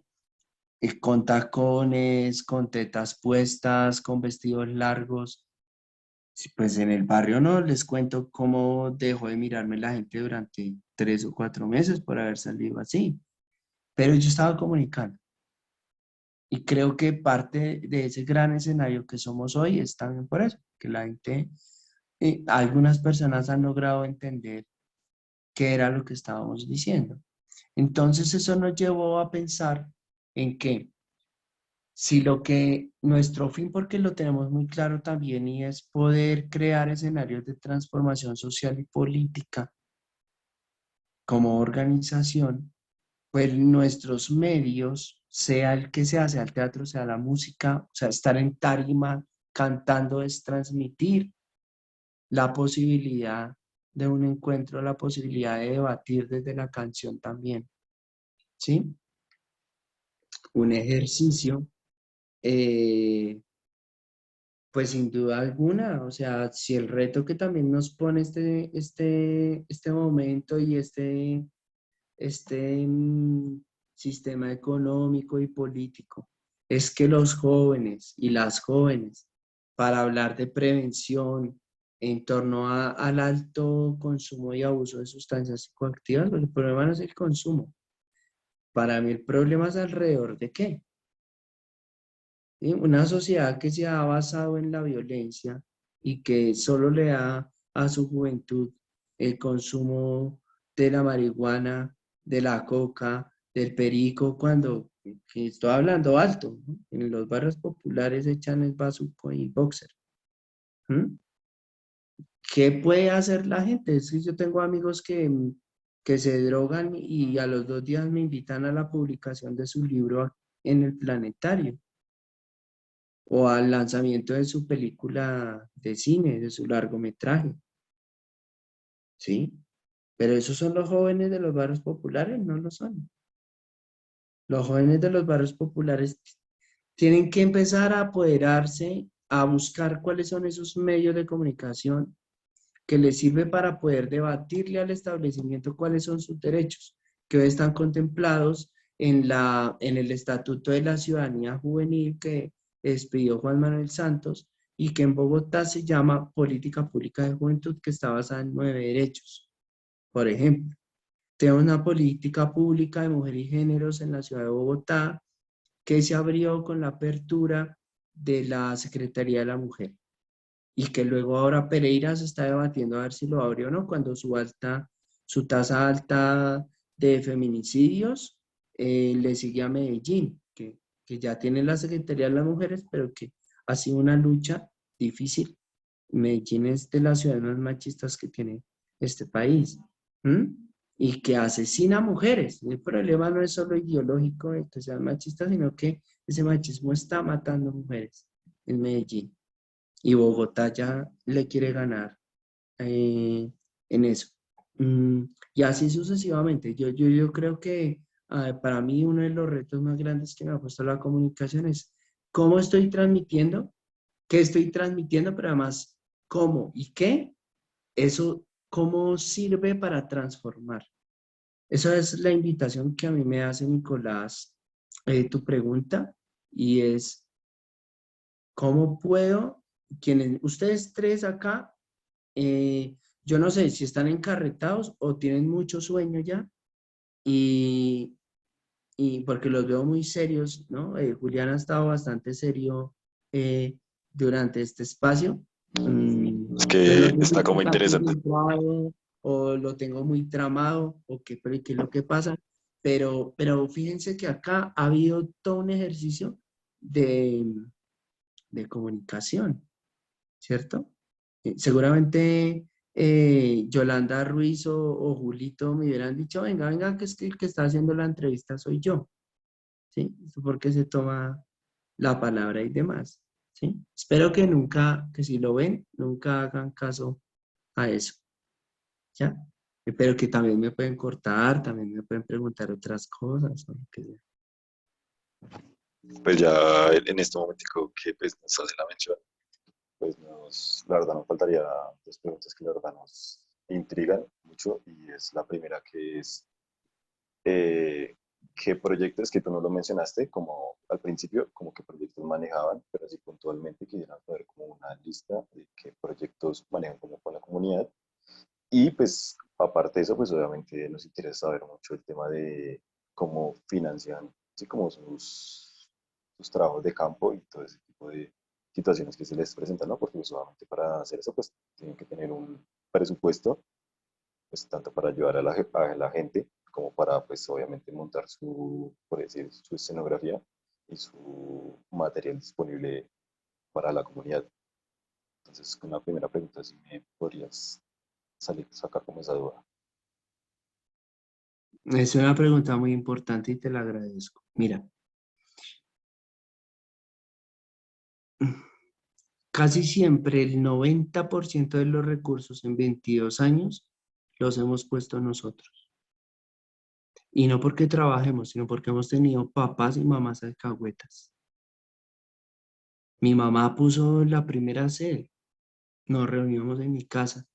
con tacones, con tetas puestas, con vestidos largos. Sí, pues en el barrio no les cuento cómo dejó de mirarme la gente durante 3 o 4 meses por haber salido así, pero yo estaba comunicando. Y creo que parte de ese gran escenario que somos hoy es también por eso, que la gente, algunas personas han logrado entender qué era lo que estábamos diciendo. Entonces eso nos llevó a pensar en que si lo que nuestro fin, porque lo tenemos muy claro también, y es poder crear escenarios de transformación social y política como organización, pues nuestros medios, sea el que sea el teatro, sea la música, o sea, estar en tarima cantando es transmitir la posibilidad de un encuentro, la posibilidad de debatir desde la canción también, ¿sí? Un ejercicio, eh, pues sin duda alguna, o sea, si el reto que también nos pone este momento y este sistema económico y político es que los jóvenes y las jóvenes, para hablar de prevención en torno al alto consumo y abuso de sustancias psicoactivas, pues el problema no es el consumo. Para mí el problema es alrededor de qué. ¿Sí? Una sociedad que se ha basado en la violencia y que solo le da a su juventud el consumo de la marihuana, de la coca, del perico, cuando que estoy hablando alto, ¿no? En los barrios populares echan el bazuco y boxer. ¿Mm? ¿qué puede hacer la gente? Es que yo tengo amigos que se drogan y a los 2 días me invitan a la publicación de su libro en el Planetario o al lanzamiento de su película de cine, de su largometraje, ¿sí? Pero esos son los jóvenes de los barrios populares, no lo son. Los jóvenes de los barrios populares tienen que empezar a apoderarse, a buscar cuáles son esos medios de comunicación que les sirve para poder debatirle al establecimiento cuáles son sus derechos, que hoy están contemplados en el Estatuto de la Ciudadanía Juvenil que expidió Juan Manuel Santos y que en Bogotá se llama Política Pública de Juventud, que está basada en 9 derechos. Por ejemplo, tenemos una política pública de mujer y géneros en la ciudad de Bogotá que se abrió con la apertura de la Secretaría de la Mujer y que luego ahora Pereira se está debatiendo a ver si lo abre o no, cuando su tasa alta de feminicidios le sigue a Medellín, que ya tiene la Secretaría de las Mujeres, pero que ha sido una lucha difícil. Medellín es de las ciudades más machistas que tiene este país. ¿Mm? Y que asesina mujeres. El problema no es solo ideológico de que sean machistas, sino que ese machismo está matando mujeres en Medellín. Y Bogotá ya le quiere ganar en eso. Y así sucesivamente. Yo creo que para mí uno de los retos más grandes que me ha puesto la comunicación es cómo estoy transmitiendo, qué estoy transmitiendo, pero además cómo y qué, eso, cómo sirve para transformar. Esa es la invitación que a mí me hace Nicolás, tu pregunta, y es, ¿cómo puedo, ustedes tres acá, yo no sé si están encarretados o tienen mucho sueño ya, y, y porque los veo muy serios, ¿no? Julián ha estado bastante serio durante este espacio. Es Yo no que sé si está como está interesante. concentrado o lo tengo muy tramado o qué es lo que pasa, pero fíjense que acá ha habido todo un ejercicio de, de comunicación, ¿cierto? Seguramente Yolanda Ruiz o Julito me hubieran dicho, venga, venga, que es que el que está haciendo la entrevista soy yo, ¿sí? Porque se toma la palabra y demás, ¿sí? Espero que nunca, que si lo ven, nunca hagan caso a eso, ¿ya? Pero que también me pueden cortar, también me pueden preguntar otras cosas, o lo que sea. Pues ya en este momento que pues, nos hace la mención, pues la verdad nos faltaría dos preguntas que la verdad nos intrigan mucho y es la primera que es, eh, ¿qué proyectos que tú no lo mencionaste como al principio, como qué proyectos manejaban, pero así puntualmente quisieran saber como una lista de qué proyectos manejan como con la comunidad? Y pues aparte de eso, pues obviamente nos interesa saber mucho el tema de cómo financian, así como sus trabajos de campo y todo ese tipo de situaciones que se les presentan, ¿no? Porque pues, obviamente para hacer eso, pues tienen que tener un presupuesto, pues tanto para ayudar a la gente como para, pues obviamente montar por decir, su escenografía y su material disponible para la comunidad. Entonces, con la primera pregunta, si me podrías sacar como esa duda. Es una pregunta muy importante y te la agradezco. Mira, casi siempre el 90% de los recursos en 22 años los hemos puesto nosotros. Y no porque trabajemos, sino porque hemos tenido papás y mamás alcahuetas. Mi mamá puso la primera sede, nos reunimos en mi casa.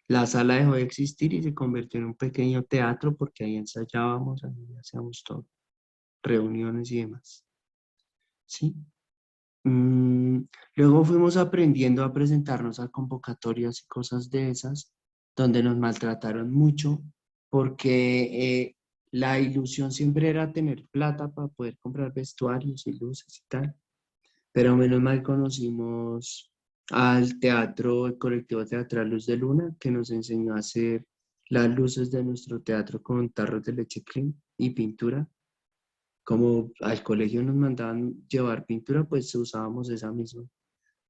La sala dejó de existir y se convirtió en un pequeño teatro porque ahí ensayábamos, ahí hacíamos todo, reuniones y demás. ¿Sí? Luego fuimos aprendiendo a presentarnos a convocatorias y cosas de esas, donde nos maltrataron mucho, porque la ilusión siempre era tener plata para poder comprar vestuarios y luces y tal. Pero menos mal conocimos al teatro, el colectivo teatral Luz de Luna, que nos enseñó a hacer las luces de nuestro teatro con tarros de leche clean y pintura. Como al colegio nos mandaban llevar pintura, pues usábamos esa misma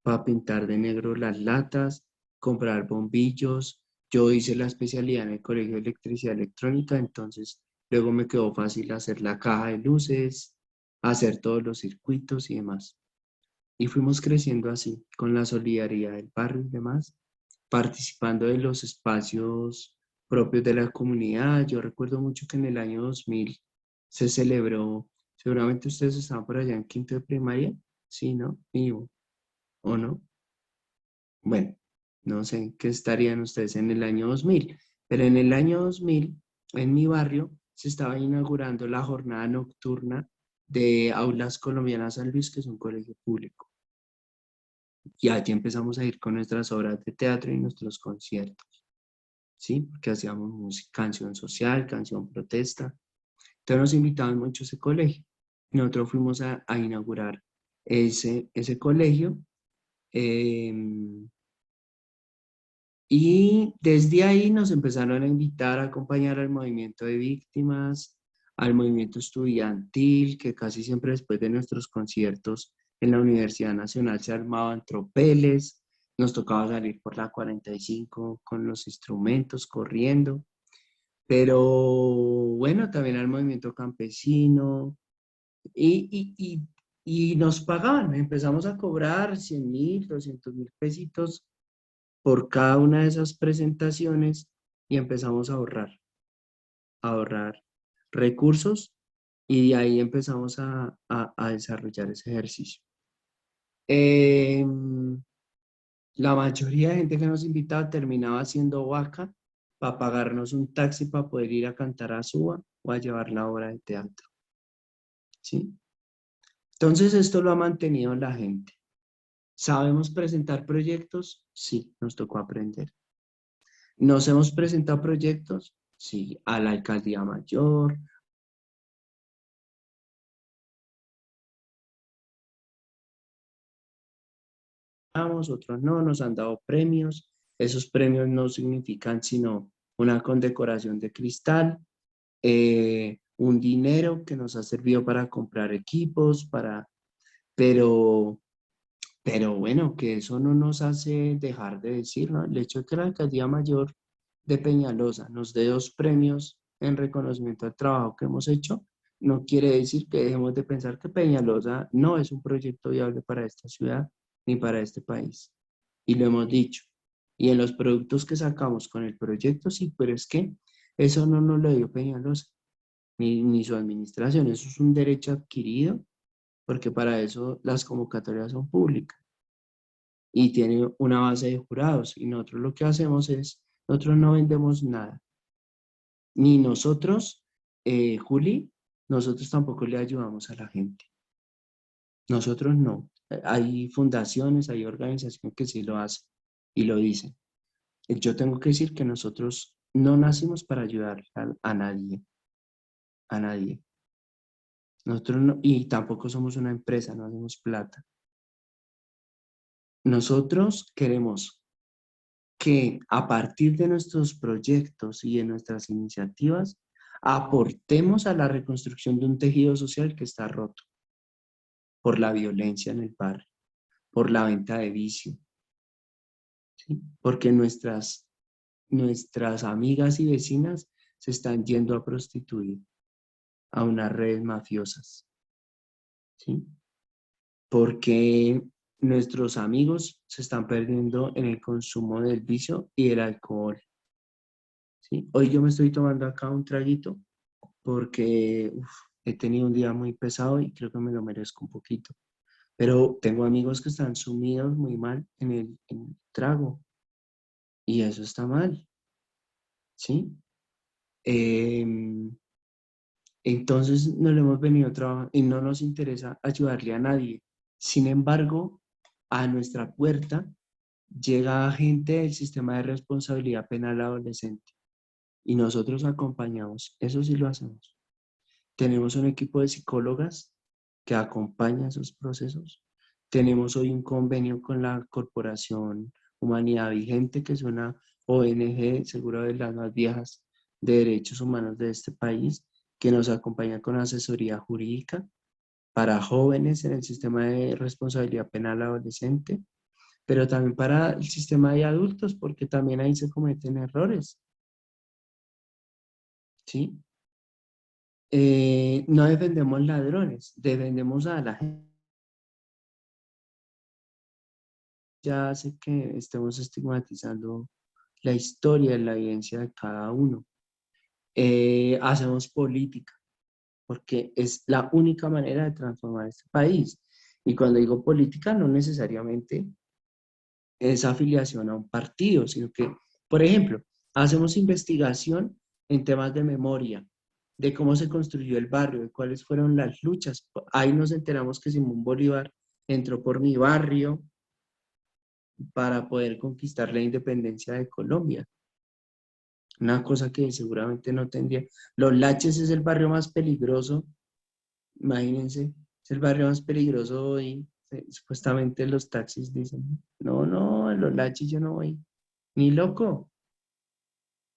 para pintar de negro las latas, comprar bombillos. Yo hice la especialidad en el Colegio de Electricidad Electrónica, entonces luego me quedó fácil hacer la caja de luces, hacer todos los circuitos y demás. Y fuimos creciendo así, con la solidaridad del barrio y demás, participando de los espacios propios de la comunidad. Yo recuerdo mucho que en el año 2000 se celebró, seguramente ustedes estaban por allá en quinto de primaria, ¿sí, no? ¿Mínimo, o no? Bueno, no sé en qué estarían ustedes en el año 2000, pero en el año 2000, en mi barrio, se estaba inaugurando la jornada nocturna de Aulas Colombianas San Luis, que es un colegio público. Y allí empezamos a ir con nuestras obras de teatro y nuestros conciertos, ¿sí? Porque hacíamos música, canción social, canción protesta. Entonces nos invitaban mucho a ese colegio. Nosotros fuimos a inaugurar ese colegio. Y desde ahí nos empezaron a invitar a acompañar al movimiento de víctimas, al movimiento estudiantil, que casi siempre después de nuestros conciertos en la Universidad Nacional se armaban tropeles, nos tocaba salir por la 45 con los instrumentos corriendo, pero bueno, también al movimiento campesino y nos pagaban, empezamos a cobrar 100.000, 200.000 pesitos por cada una de esas presentaciones y empezamos a ahorrar recursos y de ahí empezamos a desarrollar ese ejercicio. La mayoría de gente que nos invitaba terminaba haciendo vaca para pagarnos un taxi para poder ir a cantar a Suba o a llevar la obra de teatro. ¿Sí? Entonces esto lo ha mantenido la gente. ¿Sabemos presentar proyectos? Sí, nos tocó aprender. ¿Nos hemos presentado proyectos? Sí, a la alcaldía mayor. Otros no, nos han dado premios. Esos premios no significan sino una condecoración de cristal, un dinero que nos ha servido para comprar equipos, pero, pero bueno, que eso no nos hace dejar de decir, ¿no? El hecho de que la alcaldía mayor de Peñalosa nos dé 2 premios en reconocimiento al trabajo que hemos hecho, no quiere decir que dejemos de pensar que Peñalosa no es un proyecto viable para esta ciudad ni para este país. Y lo hemos dicho. Y en los productos que sacamos con el proyecto, sí, pero es que eso no nos lo dio Peñalosa, ni su administración. Eso es un derecho adquirido, porque para eso las convocatorias son públicas y tiene una base de jurados. Y nosotros lo que hacemos es, nosotros no vendemos nada. Ni nosotros, Juli, nosotros tampoco le ayudamos a la gente. Nosotros no. Hay fundaciones, hay organizaciones que sí lo hacen y lo dicen. Yo tengo que decir que nosotros no nacimos para ayudar a nadie, a nadie. Nosotros no, y tampoco somos una empresa, no hacemos plata. Nosotros queremos que a partir de nuestros proyectos y de nuestras iniciativas aportemos a la reconstrucción de un tejido social que está roto por la violencia en el barrio, por la venta de vicio, ¿sí? Porque nuestras amigas y vecinas se están yendo a prostituir a unas redes mafiosas, ¿sí? Porque nuestros amigos se están perdiendo en el consumo del vicio y del alcohol, ¿sí? Hoy yo me estoy tomando acá un traguito porque he tenido un día muy pesado y creo que me lo merezco un poquito. Pero tengo amigos que están sumidos muy mal en el trago y eso está mal, ¿sí? Entonces no le hemos venido a trabajar y no nos interesa ayudarle a nadie. Sin embargo, a nuestra puerta llega gente del sistema de responsabilidad penal adolescente y nosotros acompañamos. Eso sí lo hacemos. Tenemos un equipo de psicólogas que acompaña esos procesos. Tenemos hoy un convenio con la Corporación Humanidad Vigente, que es una ONG, seguro de las más viejas de derechos humanos de este país, que nos acompaña con asesoría jurídica para jóvenes en el sistema de responsabilidad penal adolescente. pero también para el sistema de adultos, porque también ahí se cometen errores, ¿sí? No defendemos ladrones, defendemos a la gente. Ya hace que estemos estigmatizando la historia, la evidencia de cada uno. Hacemos política, porque es la única manera de transformar este país. Y cuando digo política, no necesariamente es afiliación a un partido, sino que, por ejemplo, hacemos investigación en temas de memoria, de cómo se construyó el barrio, de cuáles fueron las luchas. Ahí nos enteramos que Simón Bolívar entró por mi barrio para poder conquistar la independencia de Colombia. Una cosa que seguramente no tendría. Los Laches es el barrio más peligroso, imagínense, es el barrio más peligroso hoy. Supuestamente los taxis dicen, no, no, en los Laches yo no voy, ni loco,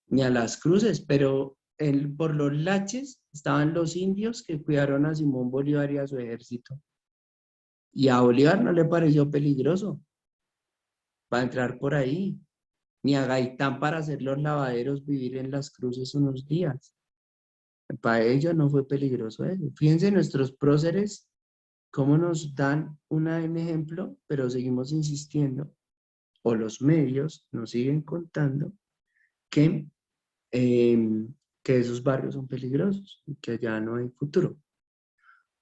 ni a las cruces, pero por los Laches estaban los indios que cuidaron a Simón Bolívar y a su ejército. Y a Bolívar no le pareció peligroso para entrar por ahí, ni a Gaitán para hacer los lavaderos vivir en las cruces unos días. Para ellos no fue peligroso eso. Fíjense nuestros próceres cómo nos dan un ejemplo, pero seguimos insistiendo, o los medios nos siguen contando que, eh, que esos barrios son peligrosos y que allá no hay futuro.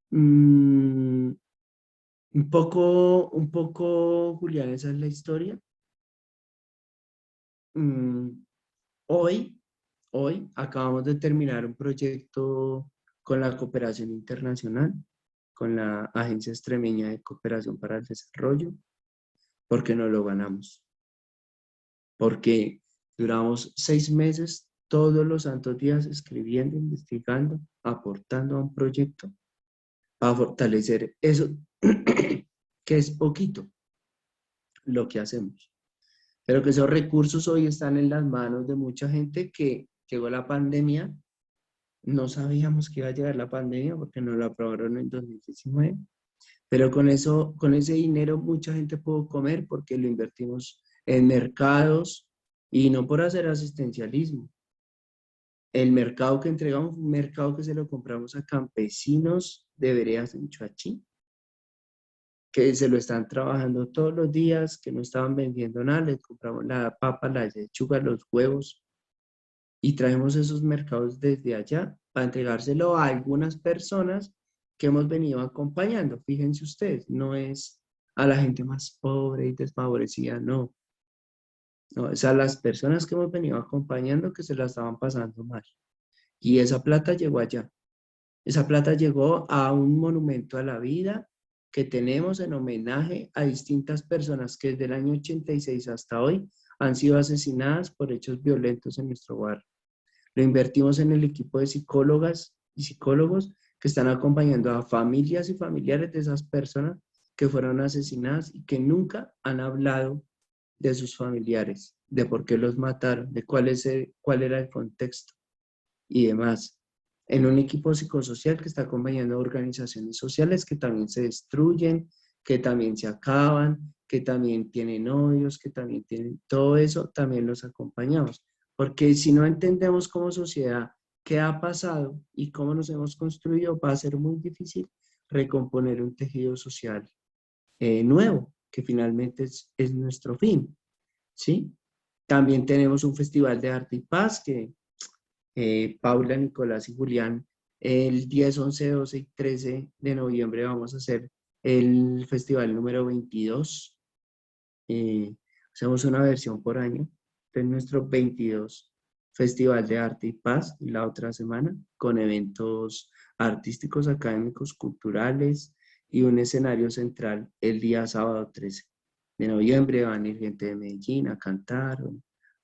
Un poco, Julián, esa es la historia. Mm, hoy, hoy acabamos de terminar un proyecto con la cooperación internacional, con la Agencia Extremeña de Cooperación para el Desarrollo, porque no lo ganamos. Porque duramos 6 meses todos los santos días escribiendo, investigando, aportando a un proyecto para fortalecer eso, que es poquito lo que hacemos. Pero que esos recursos hoy están en las manos de mucha gente que llegó la pandemia. No sabíamos que iba a llegar la pandemia porque nos la aprobaron en 2019. Pero con eso, con ese dinero mucha gente pudo comer porque lo invertimos en mercados y no por hacer asistencialismo. El mercado que entregamos fue un mercado que se lo compramos a campesinos de veredas en Chuachi, que se lo están trabajando todos los días, que no estaban vendiendo nada, les compramos la papa, la lechuga, los huevos y traemos esos mercados desde allá para entregárselo a algunas personas que hemos venido acompañando. Fíjense ustedes, no es a la gente más pobre y desfavorecida, no. No, es a las personas que hemos venido acompañando que se la estaban pasando mal. Y esa plata llegó allá. Esa plata llegó a un monumento a la vida que tenemos en homenaje a distintas personas que desde el año 86 hasta hoy han sido asesinadas por hechos violentos en nuestro barrio. Lo invertimos en el equipo de psicólogas y psicólogos que están acompañando a familias y familiares de esas personas que fueron asesinadas y que nunca han hablado de sus familiares, de por qué los mataron, de cuál era el contexto y demás. En un equipo psicosocial que está acompañando a organizaciones sociales que también se destruyen, que también se acaban, que también tienen odios, que también tienen todo eso, también los acompañamos. Porque si no entendemos como sociedad qué ha pasado y cómo nos hemos construido, va a ser muy difícil recomponer un tejido social nuevo, que finalmente es nuestro fin, ¿sí? También tenemos un festival de arte y paz que Paula, Nicolás y Julián, el 10, 11, 12 y 13 de noviembre vamos a hacer el festival número 22. Hacemos una versión por año de nuestro 22 Festival de Arte y Paz la otra semana con eventos artísticos, académicos, culturales y un escenario central el día sábado 13 de noviembre. Van a ir gente de Medellín a cantar,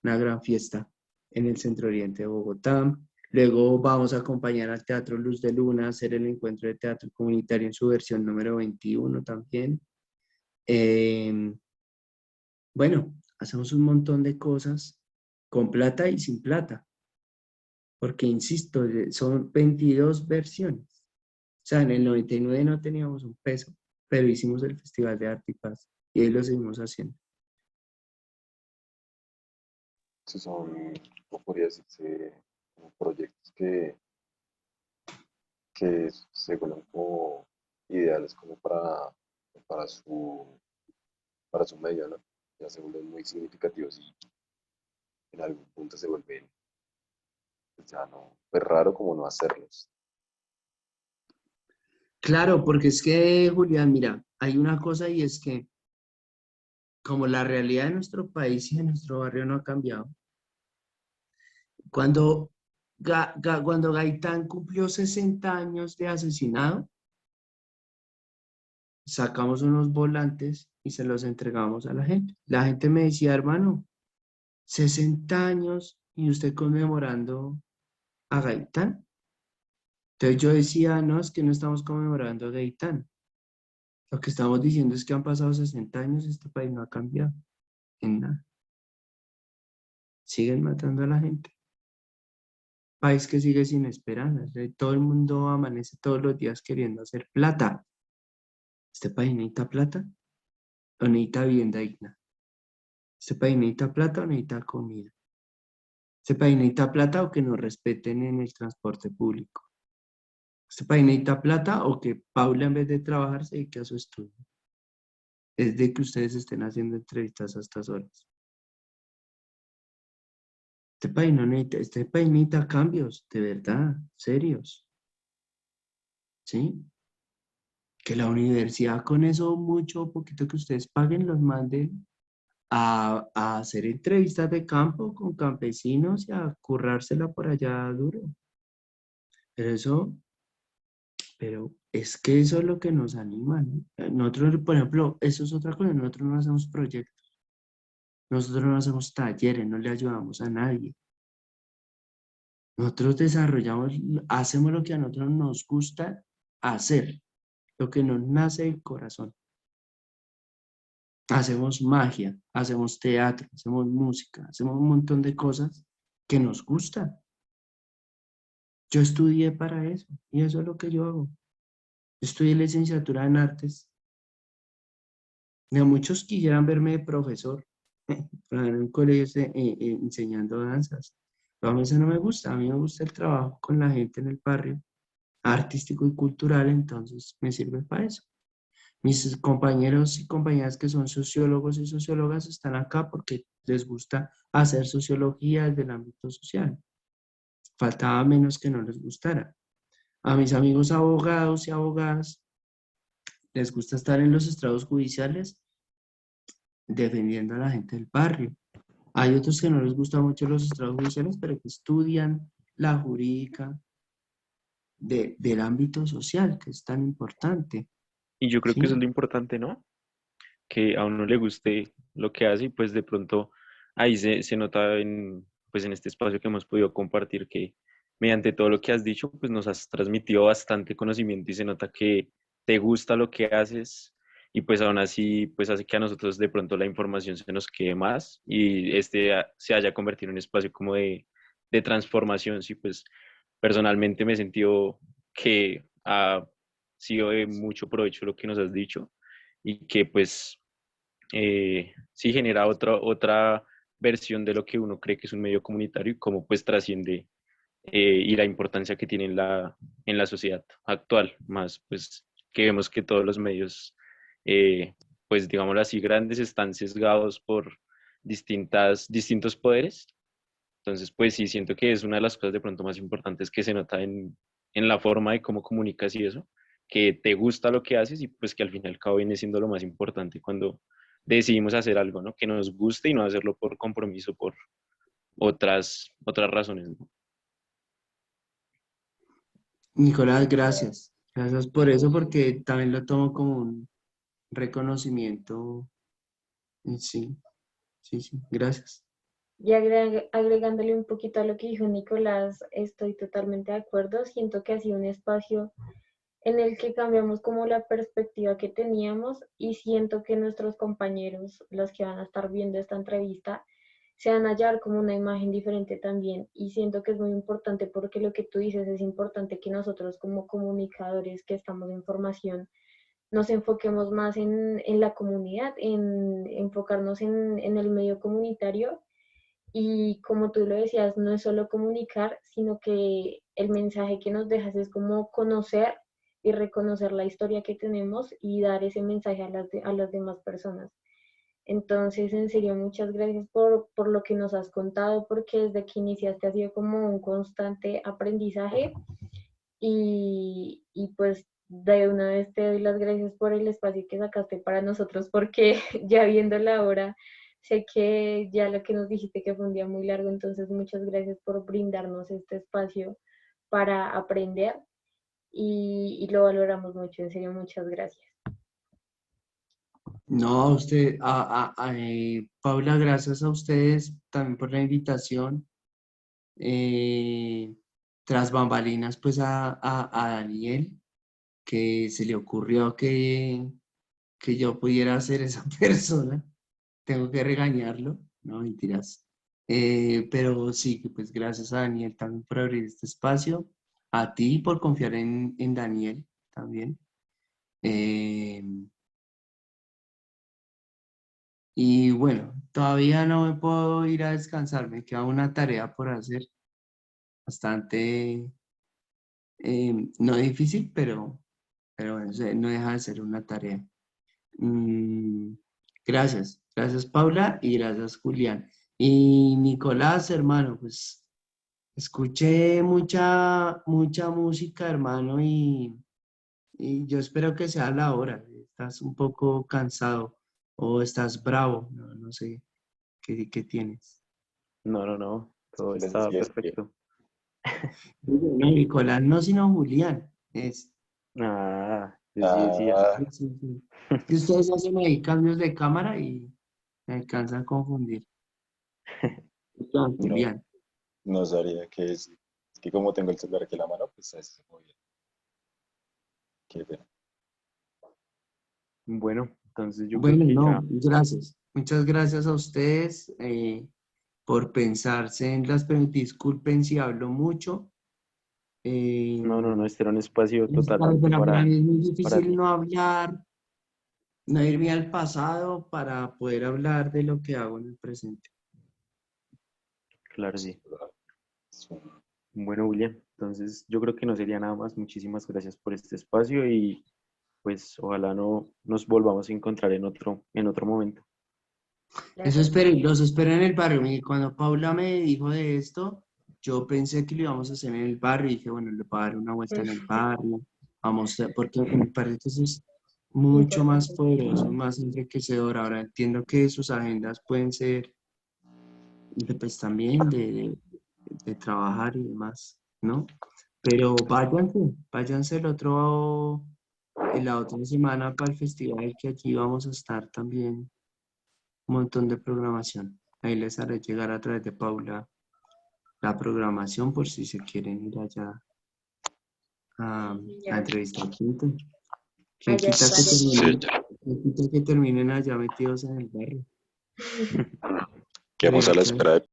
una gran fiesta en el Centro Oriente de Bogotá. Luego vamos a acompañar al Teatro Luz de Luna a hacer el encuentro de teatro comunitario en su versión número 21 también. Bueno, hacemos un montón de cosas con plata y sin plata, porque insisto, son 22 versiones. O sea, en el 99 no teníamos un peso, pero hicimos el Festival de Arte y Paz y ahí lo seguimos haciendo. sí son, o podría decirse, como proyectos que se vuelven como ideales como para su, para su medio, ¿no? Ya se vuelven muy significativos y en algún punto se vuelven, pues ya no, pues raro como no hacerlos. Claro, porque es que, Julián, mira, hay una cosa y es que como la realidad de nuestro país y de nuestro barrio no ha cambiado, cuando, cuando Gaitán cumplió 60 años de asesinado, sacamos unos volantes y se los entregamos a la gente. La gente me decía, hermano, 60 años y usted conmemorando a Gaitán. Entonces yo decía, no, es que no estamos conmemorando a Gaitán. Lo que estamos diciendo es que han pasado 60 años y este país no ha cambiado en nada. Siguen matando a la gente. País que sigue sin esperanza. Todo el mundo amanece todos los días queriendo hacer plata. ¿Este país necesita plata o necesita vivienda digna? ¿Este país necesita plata o necesita comida? ¿Este país necesita plata o que nos respeten en el transporte público? ¿Este país necesita plata o que Paula en vez de trabajar se dedique a su estudio? Es de que ustedes estén haciendo entrevistas a estas horas. Este país necesita cambios, de verdad, serios, ¿sí? Que la universidad con eso mucho o poquito que ustedes paguen los manden a hacer entrevistas de campo con campesinos y a currársela por allá duro. Pero eso, pero es que eso es lo que nos anima, ¿no? Nosotros, por ejemplo, eso es otra cosa, nosotros no hacemos proyectos, nosotros no hacemos talleres, no le ayudamos a nadie. Nosotros desarrollamos, hacemos lo que a nosotros nos gusta hacer, lo que nos nace del corazón. Hacemos magia, hacemos teatro, hacemos música, hacemos un montón de cosas que nos gustan. Yo estudié para eso y eso es lo que yo hago. Estudié licenciatura en artes. Y a muchos quisieran verme de profesor en un colegio enseñando danzas. Pero a mí eso no me gusta. A mí me gusta el trabajo con la gente en el barrio, artístico y cultural, entonces me sirve para eso. Mis compañeros y compañeras que son sociólogos y sociólogas están acá porque les gusta hacer sociología desde el ámbito social. Faltaba menos que no les gustara. A mis amigos abogados y abogadas les gusta estar en los estrados judiciales defendiendo a la gente del barrio. Hay otros que no les gustan mucho los estrados judiciales, pero que estudian la jurídica del ámbito social, que es tan importante, Y yo creo que eso es ¿sí? lo importante, ¿no? Que a uno le guste lo que hace y pues de pronto ahí se nota pues en este espacio que hemos podido compartir que mediante todo lo que has dicho pues nos has transmitido bastante conocimiento y se nota que te gusta lo que haces y pues aún así pues hace que a nosotros de pronto la información se nos quede más y se haya convertido en un espacio como de transformación, sí, pues personalmente me he sentido que ha sido de mucho provecho lo que nos has dicho y que pues sí genera otra versión de lo que uno cree que es un medio comunitario y cómo pues trasciende y la importancia que tiene en la sociedad actual, más pues que vemos que todos los medios, pues digámoslo así, grandes están sesgados por distintos poderes. Entonces, pues sí, siento que es una de las cosas de pronto más importantes que se nota en la forma de cómo comunicas y eso, que te gusta lo que haces y pues que al fin y al cabo viene siendo lo más importante cuando decidimos hacer algo, ¿no? Que nos guste y no hacerlo por compromiso, por otras razones, ¿no? Nicolás, gracias. Gracias por eso, porque también lo tomo como un reconocimiento. Y sí, sí, sí, gracias. Y agregándole un poquito a lo que dijo Nicolás, estoy totalmente de acuerdo. Siento que ha sido un espacio en el que cambiamos como la perspectiva que teníamos y siento que nuestros compañeros, los que van a estar viendo esta entrevista, se van a hallar como una imagen diferente también. Y siento que es muy importante porque lo que tú dices es importante que nosotros como comunicadores que estamos en formación nos enfoquemos más en la comunidad, en enfocarnos en el medio comunitario Y como tú lo decías, no es solo comunicar, sino que el mensaje que nos dejas es como conocer y reconocer la historia que tenemos y dar ese mensaje a las demás personas. Entonces, en serio, muchas gracias por lo que nos has contado, porque desde que iniciaste ha sido como un constante aprendizaje y pues de una vez te doy las gracias por el espacio que sacaste para nosotros, porque ya viendo la hora, sé que ya lo que nos dijiste que fue un día muy largo, entonces muchas gracias por brindarnos este espacio para aprender y lo valoramos mucho, en serio, muchas gracias. No, usted, Paula, gracias a ustedes también por la invitación. Tras bambalinas, pues a Daniel, que se le ocurrió que yo pudiera ser esa persona. Tengo que regañarlo, no mentiras. Pero sí, que pues gracias a Daniel también por abrir este espacio, a ti por confiar en Daniel también. Eh, y bueno, todavía no me puedo ir a descansar, me queda una tarea por hacer, bastante, no difícil, pero bueno, no deja de ser una tarea. Mm, gracias Paula y gracias Julián. Y Nicolás, hermano, pues escuché mucha música, hermano, y yo espero que sea la hora. Estás un poco cansado o estás bravo, no sé qué tienes. No, no, no, todo está Silencio, perfecto. No, Nicolás, no, sino Julián. Ah, yo sí decía. Ah, Sí. Es que ustedes hacen ahí cambios de cámara y me alcanzan a confundir. no, Julián. no sabría qué decir. Es que como tengo el celular aquí en la mano, pues así muy bien. Qué pena. Bueno, entonces yo creo Bueno, que no, ya. gracias. Muchas gracias a ustedes por pensarse en las preguntas. Disculpen si hablo mucho. Eh, No, no, no, este era un espacio totalmente para mí es muy para difícil ti. no hablar, no irme al pasado para poder hablar de lo que hago en el presente. Claro, sí. Es un- Bueno, William, entonces yo creo que no sería nada más. Muchísimas gracias por este espacio y pues ojalá no nos volvamos a encontrar en otro momento. Eso Claro, esperé, los espero en el barrio. Y cuando Paula me dijo de esto, yo pensé que lo íbamos a hacer en el barrio y dije, bueno, le voy a dar una vuelta en el barrio, vamos, porque me parece que eso es mucho más importante. poderoso, más enriquecedor. Ahora entiendo que sus agendas pueden ser, pues también de trabajar y demás, ¿no? Pero váyanse la otra semana para el festival que aquí vamos a estar también un montón de programación. Ahí les haré llegar a través de Paula la programación por si se quieren ir allá a Ya, entrevistar gente. ¿Quién allá quita que estaré. Sí, terminen, quién quita que terminen allá metidos en el barrio? quedamos a la Creería que espera de